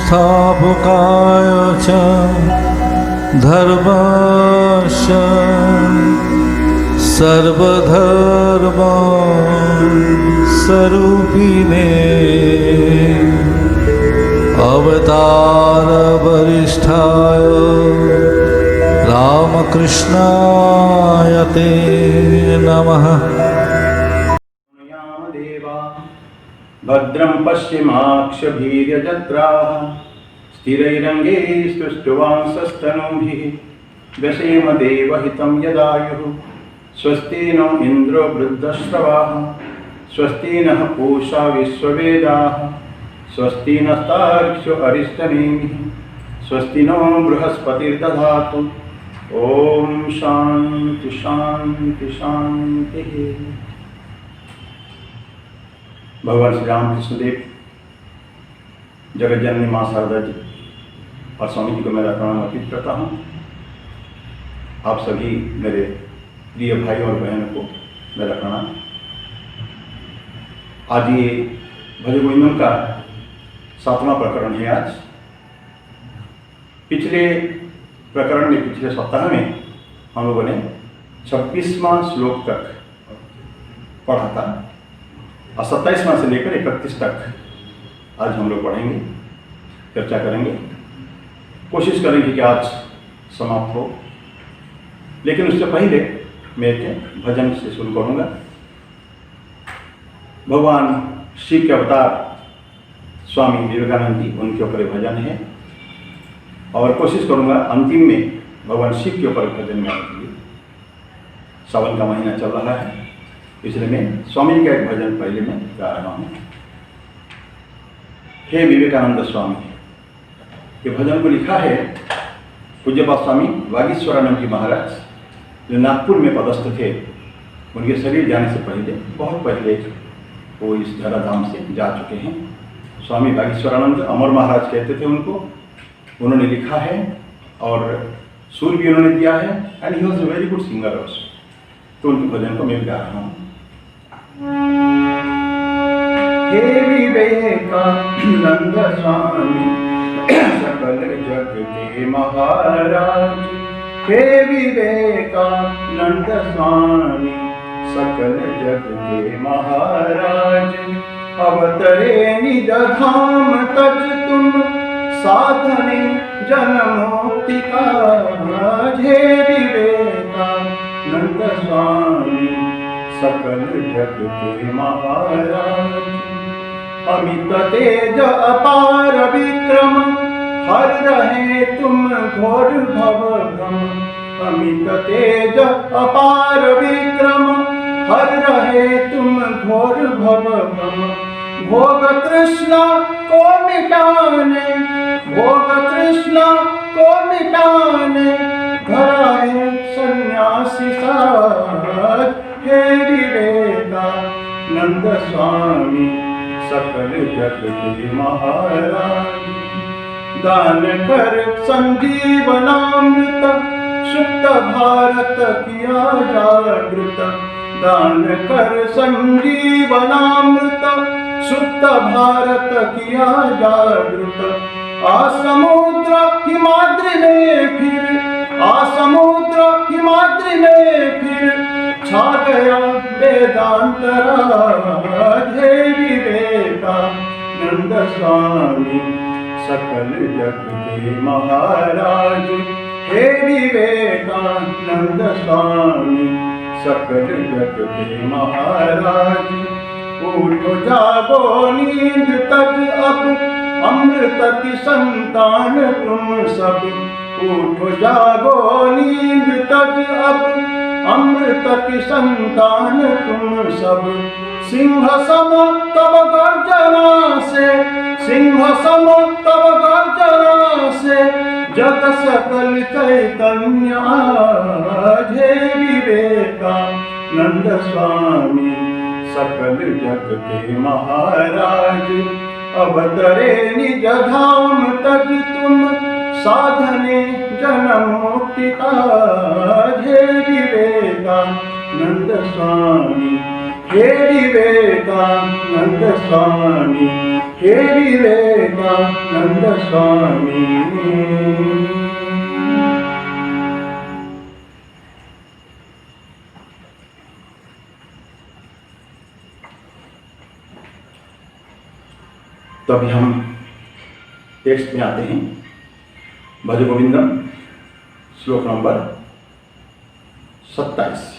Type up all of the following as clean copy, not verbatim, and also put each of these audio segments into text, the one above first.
संस्थापकाय च धर्मस्य सर्वधर्म स्वरूपिणे अवतार वरिष्ठाय रामकृष्णाय ते नमः। भद्रं पश्चिमाक्षभीर्यजत्राः स्थिरैरङ्गैस्तुष्टुवांसस्तनूभिः व्यसेम देवहितं यदायुः। स्वस्ति नो इन्द्रो वृद्धश्रवाः स्वस्ति नः पूषा विश्ववेदाः स्वस्ति नस्तार्क्ष्यो अरिष्टनेमिः स्वस्ति नो बृहस्पतिर्दधातु। ओम शांति शांति शांति। भगवान श्री राम कृष्णदेव, जगत जननी माँ शारदा जी और स्वामी जी को मेरा प्रणाम अर्पित करता हूँ। आप सभी मेरे प्रिय भाई और बहनों को मेरा प्रणाम। आज ये भज गोविंदम का 7वां प्रकरण है। आज पिछले प्रकरण में, पिछले सप्ताह में हम लोगों ने 26वां श्लोक तक पढ़ा था और 27वां से लेकर 31 तक आज हम लोग पढ़ेंगे, चर्चा करेंगे, कोशिश करेंगे कि आज समाप्त हो। लेकिन उससे पहले मैं एक भजन से शुरू करूंगा। भगवान शिव के अवतार स्वामी विवेकानंद जी, उनके ऊपर भजन है और कोशिश करूंगा अंतिम में भगवान शिव के ऊपर भजन गाने के लिए। सावन का महीना चल रहा है, इसलिए मैं स्वामी जी का एक भजन पहले मैं गा रहा हूँ। हे विवेकानंद स्वामी, ये भजन को लिखा है पूज्यपाद स्वामी वागीश्वरानंद जी महाराज, जो नागपुर में पदस्थ थे। उनके शरीर जाने से पहले, बहुत पहले वो इस धराधाम से जा चुके हैं। स्वामी वागीश्वरानंद अमर महाराज कहते थे उनको। उन्होंने लिखा है और सुर भी उन्होंने दिया है, and he was a very good singer also. तो उनके भजन को मैं गा रहा हूँ। हे विवेकानंद स्वामी सकल जग के महाराज, हे विवेकानंद स्वामी सकल जग के महाराज, अवतरे निज धाम तज तुम साधने जनमोक्ति काज। हे विवेकानंद स्वामी सकल जग के महाराज, अमित तेज अपार विक्रम हर रहे तुम घोर भव भ्रम। अमित तेज अपार विक्रम हर रहे तुम घोर भव भ्रम। भोग तृष्णा को मिटाने, भोग तृष्णा को मिटाने धराए सन्यासी साज। हे विवेकानंद स्वामी सकल जग के महाराज, दान कर संजीवनामृत सुप्त भारत किया जागृत। दान कर संजीवनामृत सुप्त भारत किया जागृत। आसमुद्र हिमाद्रि में फिर, आसमुद्र हिमाद्रि में फिर छा गया वेदांत राज। हे विवेकानंद स्वामी सकल जग के महाराज, हे विवेकानंद स्वामी सकल जग के महाराज। उठो जागो नींद तक अब अमृत की संतान तुम सब। उठो जागो नींद तक अब अमृत की संतान तुम सब। सिंह सम तब गर्जना से, सिंह सम तब गर्जना से जग सकल चैतन्य आज। हे विवेकानंद स्वामी सकल जग के महाराज, अवतरे निज धाम तज तुम साधने जनमोक्ति काज। हे विवेकानंद स्वामी हे विवेकानंद स्वामी, हे विवेकानंद स्वामी। तो अभी हम टेक्स्ट में आते हैं। भज गोविंदम श्लोक नंबर 27,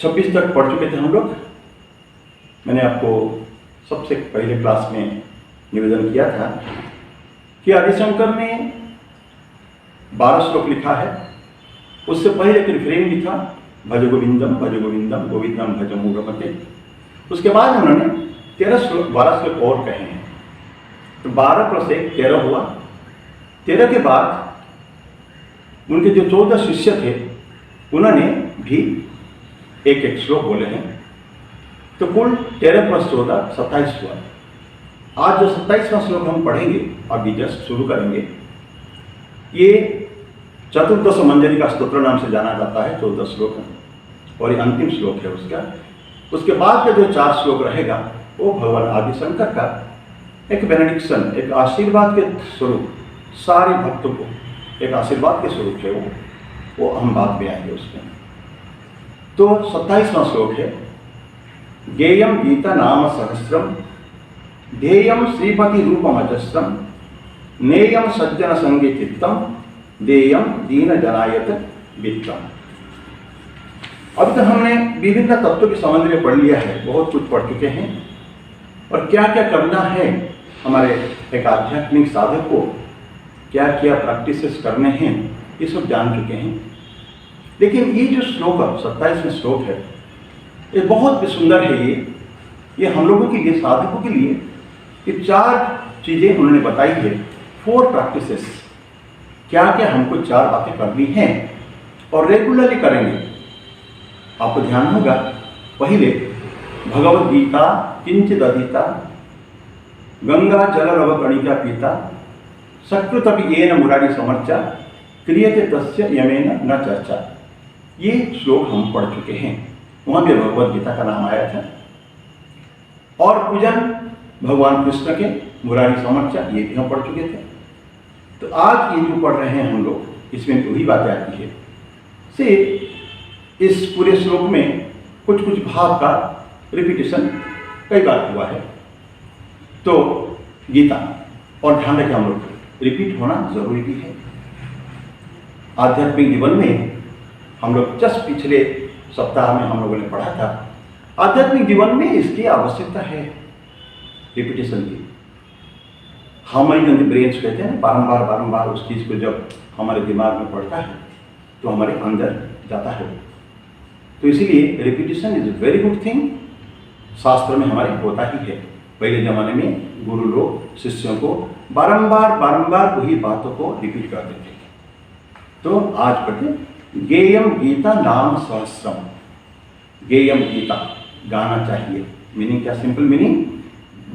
26 तक पढ़ चुके थे हम लोग। मैंने आपको सबसे पहले क्लास में निवेदन किया था कि आदिशंकर ने 12 श्लोक लिखा है। उससे पहले एक रिफ्रेन भी था, भज गोविंदम गोविंदम भज मूढ़मते। उसके बाद उन्होंने 12 श्लोक और कहे हैं। तो 12 + 1 13 हुआ। 13 के बाद उनके जो 14 शिष्य थे उन्होंने भी एक एक श्लोक बोले हैं। तो कुल 13 + 14 27 हुआ। आज जो 27वां श्लोक हम पढ़ेंगे, अभी जस्ट शुरू करेंगे, ये चतुर्दश मंजरी का स्तोत्र नाम से जाना जाता है। 14 श्लोक है और ये अंतिम श्लोक है उसका। उसके बाद का जो 4 श्लोक रहेगा वो भगवान आदिशंकर का एक बेनेडिक्शन, एक आशीर्वाद के स्वरूप, सारे भक्तों को एक आशीर्वाद के स्वरूप है वो हम बात में आएंगे उसमें। तो 27वां श्लोक है, गेयम गीता नाम सहस्रम, ध्येयम श्रीपति रूपम अजस्रम, नेयम सज्जन संगे चित्तम, देयम दीन जनायत वित्तम। अब तक हमने विभिन्न तत्वों के संबंध में पढ़ लिया है, बहुत कुछ पढ़ चुके हैं। और क्या क्या करना है हमारे एक आध्यात्मिक साधक को, क्या क्या प्रैक्टिसेस करने हैं, ये सब जान चुके हैं। लेकिन ये जो श्लोक 27वें श्लोक है, ये बहुत भी सुंदर है। ये हम लोगों के लिए, साधकों के लिए, ये 4 चीज़ें उन्होंने बताई है। 4 प्रैक्टिसेस, क्या क्या हमको 4 बातें करनी हैं और रेगुलरली करेंगे। आपको ध्यान होगा, पहले भगवद गीता किंचित अधीता, गंगा जल रव कणिका पीता, सकृत अपि येन मुरारी समर्चा, क्रियते तस्य यमेन न चर्चा। ये श्लोक हम पढ़ चुके हैं। वहाँ भी भगवद गीता का नाम आया था। और पूजन भगवान कृष्ण के, मुरारी समर्चा, ये भी हम पढ़ चुके थे। तो आज ये जो पढ़ रहे हैं हम लोग, इसमें वही बातें आती है। से इस पूरे श्लोक में कुछ कुछ भाव का रिपीटेशन कई बार हुआ है। तो गीता, और ध्यान रखें हम लोग, रिपीट होना जरूरी भी है। आध्यात्मिक जीवन में हम लोग जस्ट पिछले सप्ताह में हम लोगों ने पढ़ा था, आध्यात्मिक जीवन में इसकी आवश्यकता है, रिपीटेशन की। हमारी जो ब्रेन्स कहते हैं, बारंबार बारंबार उस चीज़ को जब हमारे दिमाग में पड़ता है तो हमारे अंदर जाता है। तो इसीलिए repetition is a very good thing. शास्त्र में हमारे होता ही है। पहले जमाने में गुरु लोग शिष्यों को बारंबार बारंबार वही बातों को रिपीट कर देते थे। तो आज पढ़ते, गेयम गीता नाम सहस्रम। गेयम गीता, गाना चाहिए। मीनिंग क्या? सिंपल मीनिंग,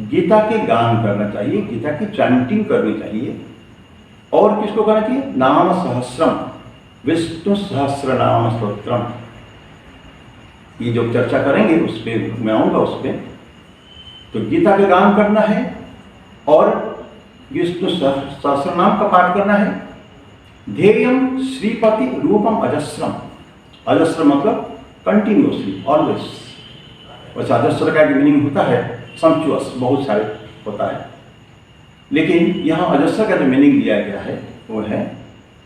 गीता के गान करना चाहिए, गीता की चैंटिंग करनी चाहिए। और किसको करना चाहिए? नाम सहस्रम, विष्णु सहस्र नाम स्तोत्रम। ये जो चर्चा करेंगे उस पर मैं आऊँगा उसमें। तो गीता का गान करना है और विष्णु सहस्र नाम का पाठ करना है। ध्येयम श्रीपति रूपम अजस्रम। अजस्र मतलब कंटिन्यूसली, ऑलवेज। वैसे अजस्र का मीनिंग होता है सम्चुअस, बहुत सारे होता है। लेकिन यहाँ अजस्र का जो मीनिंग दिया गया है वो है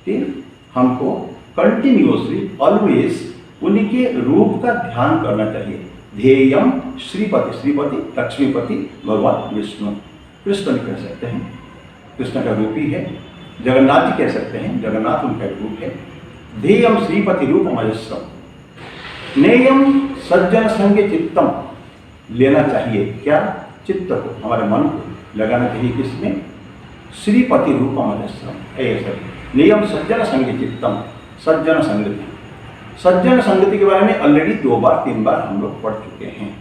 कि हमको कंटिन्यूसली, ऑलवेज उन्हीं के रूप का ध्यान करना चाहिए। ध्येयम श्रीपति, श्रीपति लक्ष्मीपति भगवान विष्णु, कृष्ण भी कह सकते हैं, कृष्ण का रूप ही है। जगन्नाथ जी कह सकते हैं, जगन्नाथ उनका रूप है। ध्येयम श्रीपति रूपम अजस्रम। नेयम सज्जन संगे चित्तम। लेना चाहिए क्या? चित्त को, हमारे मन को लगाना चाहिए किसमें? श्रीपति रूपम अजस्रम। ऐसा नियम सज्जन संगे चित्तम, सज्जन संगति। सज्जन संगति के बारे में ऑलरेडी 2 बार 3 बार हम लोग पढ़ चुके हैं।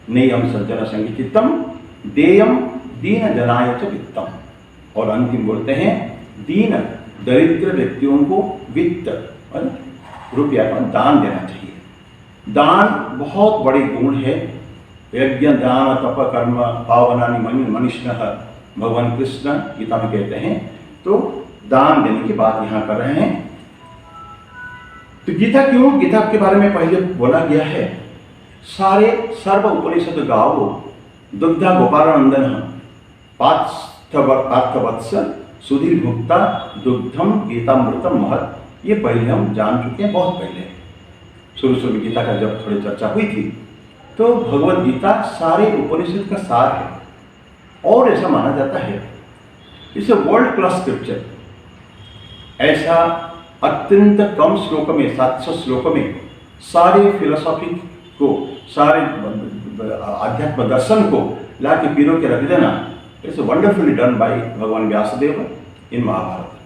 नियम सज्जन संगे चित्तम, देयम दीन जनाय च वित्तम। और अंतिम बोलते हैं, दीन दरिद्र व्यक्तियों को वित्त, रुपया का दान देना चाहिए। दान बहुत बड़े गुण है। यज्ञ दान तप कर्म पावनानि मनीषिणः भगवान कृष्ण गीता में कहते हैं। तो दान देने की बात यहाँ कर रहे हैं। तो गीता क्यों? गीता के बारे में पहले बोला गया है, सारे सर्व उपनिषद गावो दुग्धा गोपालनंदन पार्थवत्स सुधीर भुक्ता दुग्धम गीतामृतम महत। ये पहले हम जान चुके हैं, बहुत पहले शुरू में गीता का जब थोड़ी चर्चा हुई थी। तो भगवत गीता सारे उपनिषद का सार है और ऐसा माना जाता है इस वर्ल्ड क्लास स्क्रिप्चर। ऐसा अत्यंत कम श्लोक में 700 श्लोक में सारे फिलोसॉफी को, सारे आध्यात्म दर्शन को ला के पीरों के रख देना, इट्स वंडरफुली डन बाय भगवान व्यासदेव इन महाभारत।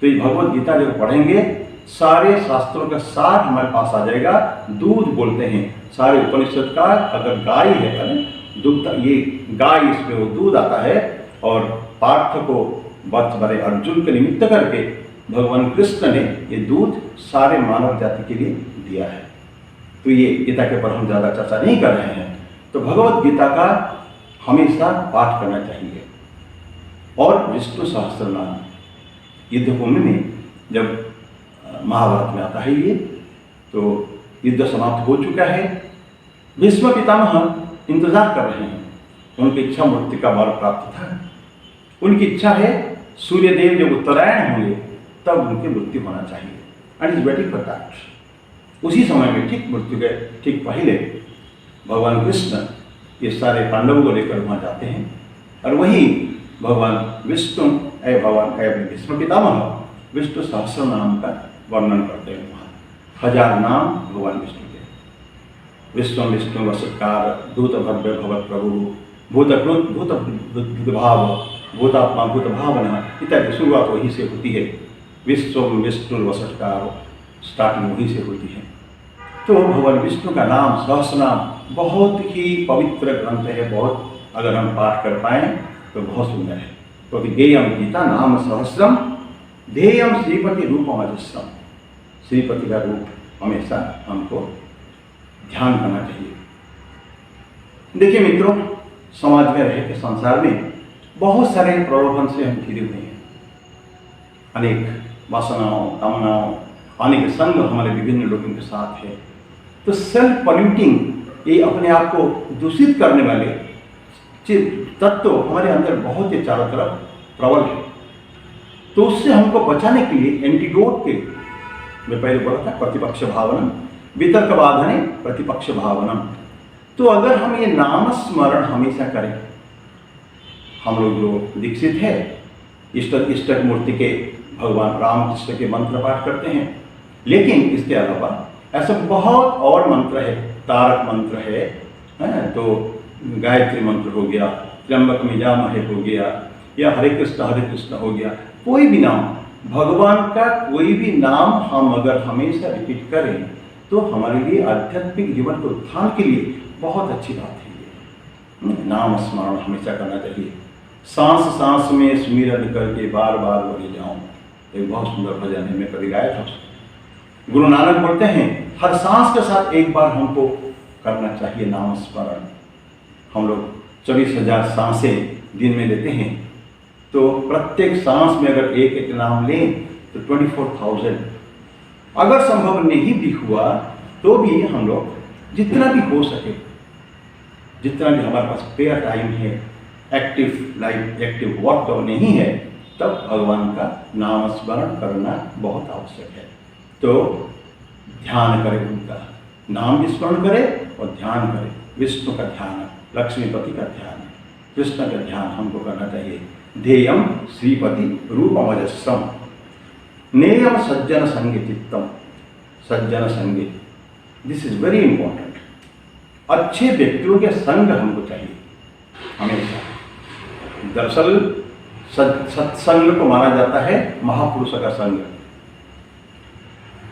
तो ये भगवत गीता जब पढ़ेंगे सारे शास्त्रों का सार हमारे पास आ जाएगा। दूध बोलते हैं सारे उपनिषद का, अगर गाय है दूध, ये गाय इसमें वो दूध आता है। और पार्थ को वत्स बड़े अर्जुन के निमित्त करके भगवान कृष्ण ने ये दूध सारे मानव जाति के लिए दिया है। तो ये गीता के ऊपर हम ज़्यादा चर्चा नहीं कर रहे हैं। तो भगवत गीता का हमेशा पाठ करना चाहिए। और विष्णु सहस्त्रनाम युद्ध भूमि में जब महाभारत में आता है ये, तो युद्ध समाप्त हो चुका है। भीष्म पितामह इंतजार कर रहे हैं, उनकी इच्छा मृत्यु का वर प्राप्त था। उनकी इच्छा है सूर्यदेव जब उत्तरायण होंगे तब उनकी मृत्यु होना चाहिए, and is waiting for that. उसी समय में ठीक मृत्यु के ठीक पहले भगवान कृष्ण ये सारे पांडवों को लेकर वहाँ जाते हैं। और वही भगवान विष्णु भगवान भीष्म पितामह विष्णु सहस्र नाम का वर्णन करते हैं। वहाँ 1000 नाम भगवान विष्णु के। विष्णु विष्णु वसत्कार दूत भव्य भगवत प्रभु भूतकृत भूत भाव भूतात्मा भूत भावना इत्यादि शुरुआत वहीं से होती है। विश्व विष्णु वसत्कार स्टार्टिंग वहीं से होती है। तो भगवान विष्णु का नाम सहस्र नाम बहुत ही पवित्र ग्रंथ है। बहुत अगर हम पाठ कर पाएँ तो बहुत सुंदर है। तो गेयम गीता नाम सहस्रम ध्येयम श्रीपति रूपम अजस्रम। श्रीपति का रूप हमेशा हमको ध्यान करना चाहिए। देखिए मित्रों, समाज में रहे के संसार में बहुत सारे प्रलोभन से हम घिरे हुए हैं। अनेक वासनाओं कामनाओं अनेक संग हमारे विभिन्न लोगों के साथ है। तो सेल्फ पॉल्यूटिंग, ये अपने आप को दूषित करने वाले तत्व हमारे अंदर बहुत ही चारों तरफ प्रबल है। तो उससे हमको बचाने के लिए एंटीडोट के, मैं पहले बोला था प्रतिपक्ष भावना, वितर्क बाधने प्रतिपक्ष भावना। तो अगर हम ये नाम स्मरण हमेशा करें, हम लोग जो दीक्षित है इष्ट मूर्ति के भगवान रामकृष्ण के मंत्र पाठ करते हैं, लेकिन इसके अलावा ऐसे बहुत और मंत्र है। तारक मंत्र है तो गायत्री मंत्र हो गया, त्र्यंबक यजामहे हो गया, या हरे कृष्ण हो गया। कोई भी नाम, भगवान का कोई भी नाम हम अगर हमेशा रिपीट करें तो हमारे लिए आध्यात्मिक जीवन के उत्थान के लिए बहुत अच्छी बात है। ये नाम स्मरण हमेशा करना चाहिए। सांस सांस में सुमिरन करके बार बार बोले जाऊं, एक बहुत सुंदर भजन है, मैं कभी गाया था। गुरु नानक बोलते हैं हर सांस के साथ एक बार हमको करना चाहिए नाम स्मरण। हम लोग 24,000 सांसें दिन में लेते हैं, तो प्रत्येक सांस में अगर एक एक नाम लें तो 24,000। अगर संभव नहीं भी हुआ तो भी हम लोग जितना भी हो सके, जितना भी हमारे पास स्पेयर टाइम है, एक्टिव लाइफ एक्टिव वर्क तो नहीं है, तब भगवान का नाम स्मरण करना बहुत आवश्यक है। तो ध्यन करें, उनका नाम भी स्मरण करें और ध्यान करें। विष्णु का ध्यान, लक्ष्मीपति का ध्यान, कृष्ण का ध्यान हमको करना चाहिए। ध्येयम श्रीपति रूपमजस्रम नेयम सज्जन संगे चित्तम। सज्जन संगे, दिस इज वेरी इंपॉर्टेंट। अच्छे व्यक्तियों के संग हमको चाहिए हमेशा। दरअसल सत्संग को माना जाता है महापुरुष का संग।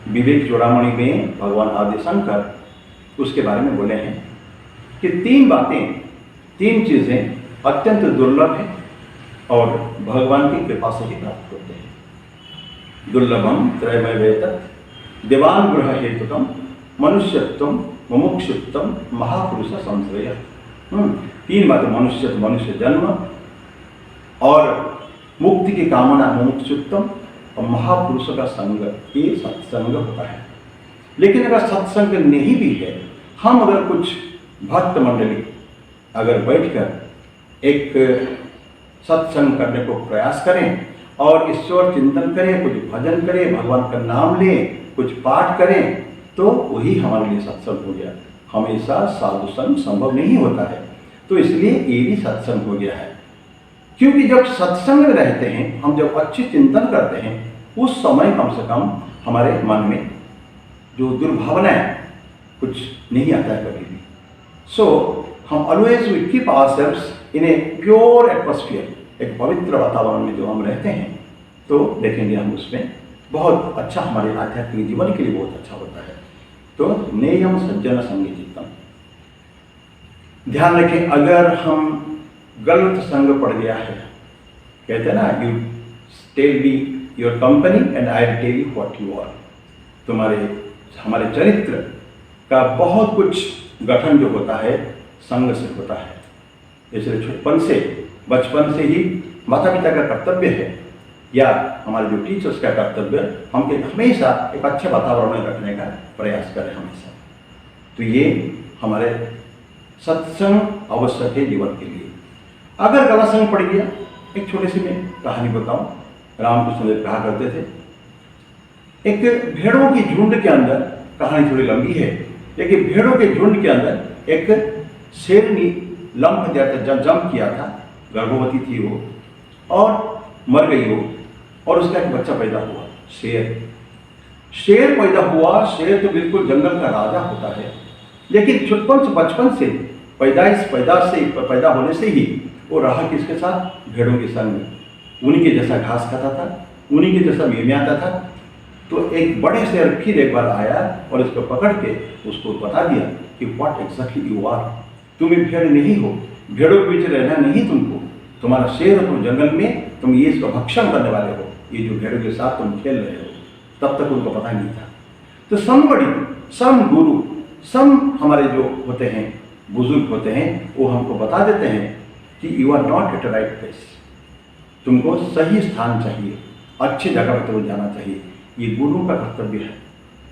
विवेक चूड़ामणि में भगवान आदि शंकर उसके बारे में बोले हैं कि 3 बातें, 3 चीजें अत्यंत दुर्लभ है और भगवान की कृपा से ही प्राप्त होते हैं। दुर्लभम त्रयमय वेतत् देवानुग्रह हेतुकम मनुष्यत्वम, मुमुक्षुत्वम, महापुरुष संश्रय। 3 बातें, मनुष्य जन्म और मुक्ति की कामना मुमुक्षुत्वम और महापुरुषों का संग, ये सत्संग होता है। लेकिन अगर सत्संग नहीं भी है, हम अगर कुछ भक्त मंडली अगर बैठकर एक सत्संग करने को प्रयास करें और ईश्वर चिंतन करें, कुछ भजन करें, भगवान का नाम लें, कुछ पाठ करें, तो वही हमारे लिए सत्संग हो गया। हमेशा साधु संग संभव नहीं होता है, तो इसलिए ये भी सत्संग हो गया है। क्योंकि जब सत्संग में रहते हैं, हम जब अच्छे चिंतन करते हैं, उस समय कम से कम हमारे मन में जो दुर्भावनाएं कुछ नहीं आता है कभी भी। सो हम always we keep ourselves in a pure atmosphere, एक पवित्र वातावरण में जो हम रहते हैं, तो देखेंगे हम उसमें बहुत अच्छा, हमारे आध्यात्मिक जीवन के लिए बहुत अच्छा होता है। तो नेयम सज्जन संगी चित्तम। ध्यान रखें, अगर हम गलत संग पड़ गया है, कहते हैं ना, you tell me your company and I tell you what you are. हमारे चरित्र का बहुत कुछ गठन जो होता है संग से होता है। इसलिए बचपन से ही माता पिता का कर्तव्य है, या हमारे जो टीचर्स का कर्तव्य, हम हमेशा एक अच्छे वातावरण में रखने का प्रयास करें हमेशा। तो ये हमारे सत्संग आवश्यक है जीवन के लिए। अगर गलत संग पड़ गया, एक छोटी सी मैं कहानी बताऊं। रामकृष्ण देव कहा करते थे, एक भेड़ों की झुंड के अंदर, कहानी थोड़ी लंबी है, लेकिन भेड़ों के झुंड के अंदर एक शेरनी लंप जंप किया था, गर्भवती थी वो और मर गई वो, और उसका एक बच्चा पैदा हुआ, शेर पैदा हुआ। शेर तो बिल्कुल जंगल का राजा होता है, लेकिन बचपन से पैदा होने से ही वो रहा किसके साथ? भेड़ों के संग में। उन्हीं के जैसा घास खाता था, उन्हीं के जैसा मियाता था। तो एक बड़े शेर फिर एक बार आया और इसको पकड़ के उसको बता दिया कि व्हाट एग्जैक्टली यू आर। तुम एक भेड़ नहीं हो, भेड़ों के बीच रहना नहीं तुमको, तुम्हारा शेर हो, तुम जंगल में, तुम ये इसका भक्षण करने वाले हो, ये जो भेड़ों के साथ तुम खेल रहे हो। तब तक उनको पता नहीं था। तो सम गुरु, हमारे जो होते हैं बुजुर्ग होते हैं, वो हमको बता देते हैं कि you are not at right place, तुमको सही स्थान चाहिए, अच्छी जगह पर तुमको जाना चाहिए। ये गुरु का कर्तव्य है।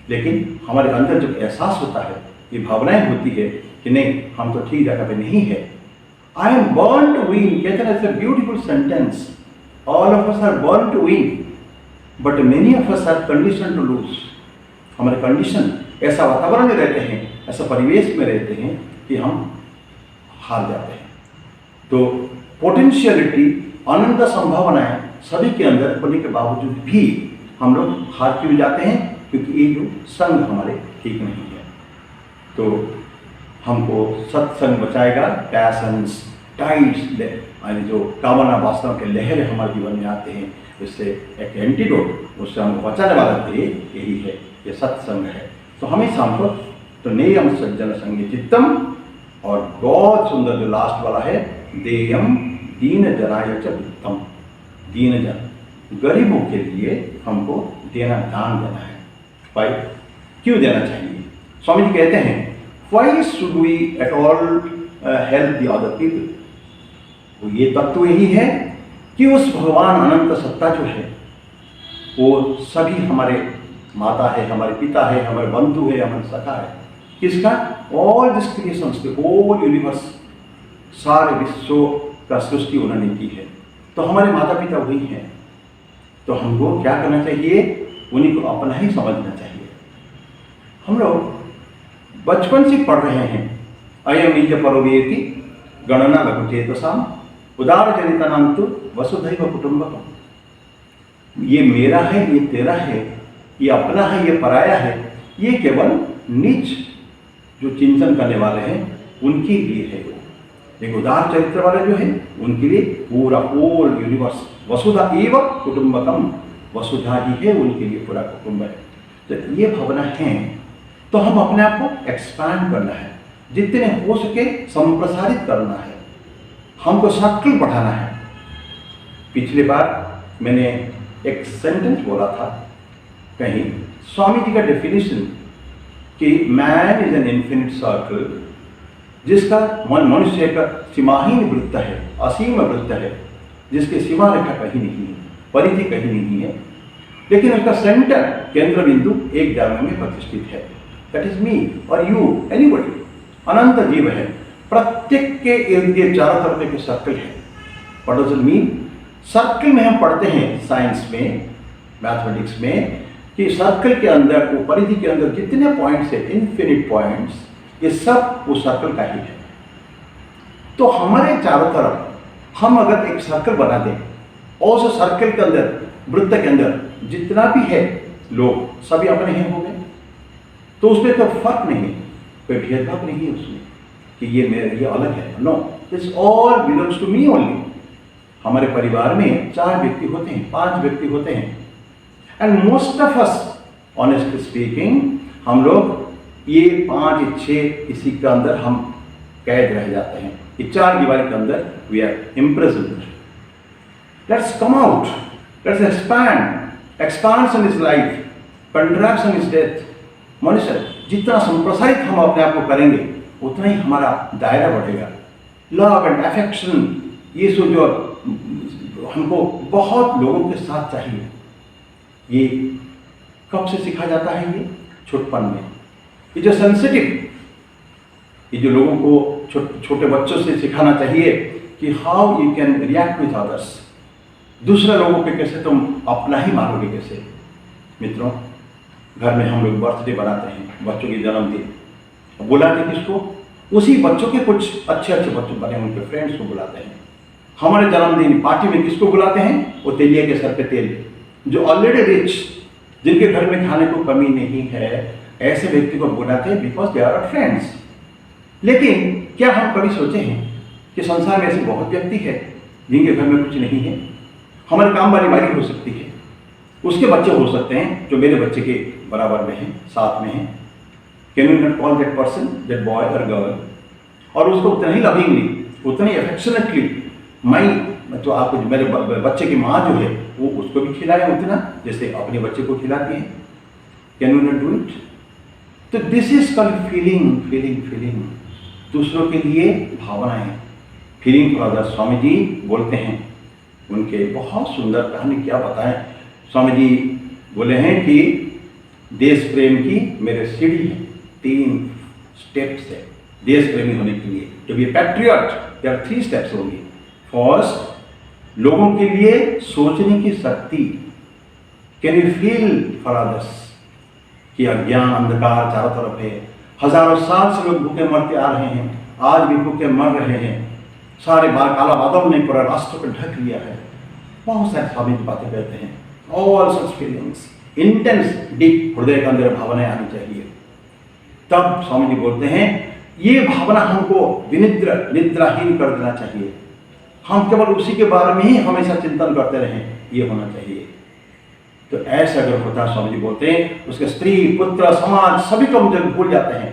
लेकिन हमारे अंदर जब एहसास होता है, ये भावनाएं होती है कि नहीं, हम तो ठीक जगह पे नहीं है। I am born to win, कहते हैं, it's a beautiful sentence. All of us are born to win, but many of us are condition to lose. हमारे कंडीशन, ऐसा वातावरण में रहते हैं, ऐसा परिवेश में रहते हैं कि हम हार जाते हैं। तो पोटेंशियलिटी, अनंत संभावनाएं सभी के अंदर होने के बावजूद भी हम लोग हार क्यों जाते हैं? क्योंकि ये जो संग हमारे ठीक नहीं है। तो हमको सत्संग बचाएगा। पैशंस, टाइड्स, यानी जो कामना वासना के लहर हमारे जीवन में आते हैं, इससे एक एंटीडोट, उससे हमको बचाने वाला यही है, ये सत्संग है। तो हमेशा हमको तो नेयम सज्जन संगी चित्तम, और बहुत सुंदर जो लास्ट वाला है, देयम दीन जनाय च वित्तम। दीन जन, गरीबों के लिए हमको देना, दान देना है। भाई क्यों देना चाहिए? स्वामी जी कहते हैं, why should we at all help the other people? वो ये तत्व यही है कि उस भगवान अनंत सत्ता जो है, वो सभी हमारे माता है, हमारे पिता है, हमारे बंधु है, हमारे सखा है। किसका? All this creations, the whole universe, सारे विश्व का सृष्टि उन्होंने की है। तो हमारे माता पिता वही हैं। तो हमको क्या करना चाहिए? उन्हीं को अपना ही समझना चाहिए। हम लोग बचपन से पढ़ रहे हैं, अयम निज परोवेति गणना लघु चेतसाम उदार चरितनांतु वसुधैव कुटुंबकम। ये मेरा है, ये तेरा है, ये अपना है, ये पराया है, ये केवल नीच जो चिंतन करने वाले हैं उनके लिए है। एक उदार चरित्र वाले जो है उनके लिए पूरा होल यूनिवर्स, वसुधा एव कुटुंबकम, वसुधा ही है उनके लिए पूरा कुटुंब है। तो ये भावना है, तो हम अपने आप को एक्सपैंड करना है, जितने हो सके संप्रसारित करना है, हमको सर्कल बढ़ाना है। पिछली बार मैंने एक सेंटेंस बोला था कहीं, स्वामी जी का डेफिनेशन कि man is an infinite circle, जिसका मनुष्य एक सीमाहीन वृत्त है, असीम वृत्त है, जिसकी सीमा रेखा कहीं नहीं है, परिधि कहीं नहीं है, लेकिन उसका सेंटर, केंद्र बिंदु एक जगह में प्रतिष्ठित है। दैट इज मी और यू, एनीबॉडी। अनंत जीव है, प्रत्येक के इर्द गिर्द चारों तरफ एक सर्कल है। What does it mean? Circle में हम पढ़ते हैं साइंस में, मैथमेटिक्स में, कि सर्कल के अंदर, वो परिधि के अंदर जितने पॉइंट्स है, इन्फिनिट पॉइंट्स, ये सब वो सर्कल का ही है। तो हमारे चारों तरफ हम अगर एक सर्कल बना दें और उस सर्कल के अंदर, वृत्त के अंदर जितना भी है लोग, सभी अपने हैं हो गए, तो उसमें कोई फर्क नहीं है, कोई भेदभाव नहीं है उसमें कि ये मेरे, ये अलग है। No, this all belongs to me only. हमारे परिवार में 4 व्यक्ति होते हैं, 5 व्यक्ति होते हैं, and most of us, honestly speaking, हम लोग ये 5 6 इसी के अंदर हम कैद रह जाते हैं। ये 4 दीवार के अंदर we are imprisoned. Let's come out, let's expand. Expansion is life, contraction is death. मनुष्य जितना संप्रसारित हम अपने आप को करेंगे, उतना ही हमारा दायरा बढ़ेगा। लव एंड अफेक्शन, ये जो हमको बहुत लोगों के साथ चाहिए, ये कब से सिखा जाता है? ये छोटपन में। ये जो सेंसिटिव, ये जो लोगों को छोटे बच्चों से सिखाना चाहिए कि how you can react with others, दूसरे लोगों के कैसे तुम अपना ही मानोगे कैसे। मित्रों, घर में हम लोग बर्थडे बनाते हैं, बच्चों की जन्मदिन, बुलाते किसको? उसी बच्चों के कुछ अच्छे अच्छे बच्चों बने उनके फ्रेंड्स को बुलाते हैं। हमारे जन्मदिन पार्टी में किसको बुलाते हैं? वो तेलिया के सर पे तेल, जो ऑलरेडी रिच, जिनके घर में खाने को कमी नहीं है, ऐसे व्यक्ति को बुलाते हैं बिकॉज दे आर फ्रेंड्स। लेकिन क्या हम कभी सोचे हैं कि संसार में ऐसे बहुत व्यक्ति है जिनके घर में कुछ नहीं है? हमारे काम वाली बारी हो सकती है, उसके बच्चे हो सकते हैं जो मेरे बच्चे के बराबर में हैं, साथ में हैं। Can you not call that person, that boy और गर्ल, और उसको उतना ही लविंगली, उतना ही अफेक्शनेटली, मैं तो आपको, मेरे बच्चे की माँ जो है वो उसको भी खिलाए उतना जैसे अपने बच्चे को खिलाती है। Can you not do it? तो this is called feeling, feeling, feeling. दूसरों के लिए भावनाएं, feeling for others. Swami ji बोलते हैं, उनके बहुत सुंदर कहानी क्या बताएं। स्वामी जी बोले हैं कि देश प्रेम की मेरे सीढ़ी है, 3 स्टेप्स है देश प्रेमी होने के लिए। To be patriot there are 3 steps होंगे। फर्स्ट, लोगों के लिए सोचने की शक्ति। Can you feel for others? कि अज्ञान अंधकार चारों तरफ है, हजारों साल से लोग भूखे मरते आ रहे हैं, आज भी भूखे मर रहे हैं, सारे काला बादल ने पूरा रास्ते को ढक लिया है। बहुत सारे स्वामी बातें कहते हैं। All such feelings, intense deep, हृदय के अंदर भावनाएं आनी चाहिए। तब स्वामी जी बोलते हैं ये भावना हमको विनिद्र, निद्राहीन कर देना चाहिए। हम केवल उसी के बारे में ही हमेशा चिंतन करते रहें, ये होना चाहिए। तो ऐसा अगर होता, स्वामी जी बोलते हैं, उसके स्त्री, पुत्र, समाज सभी को हम जब भूल जाते हैं,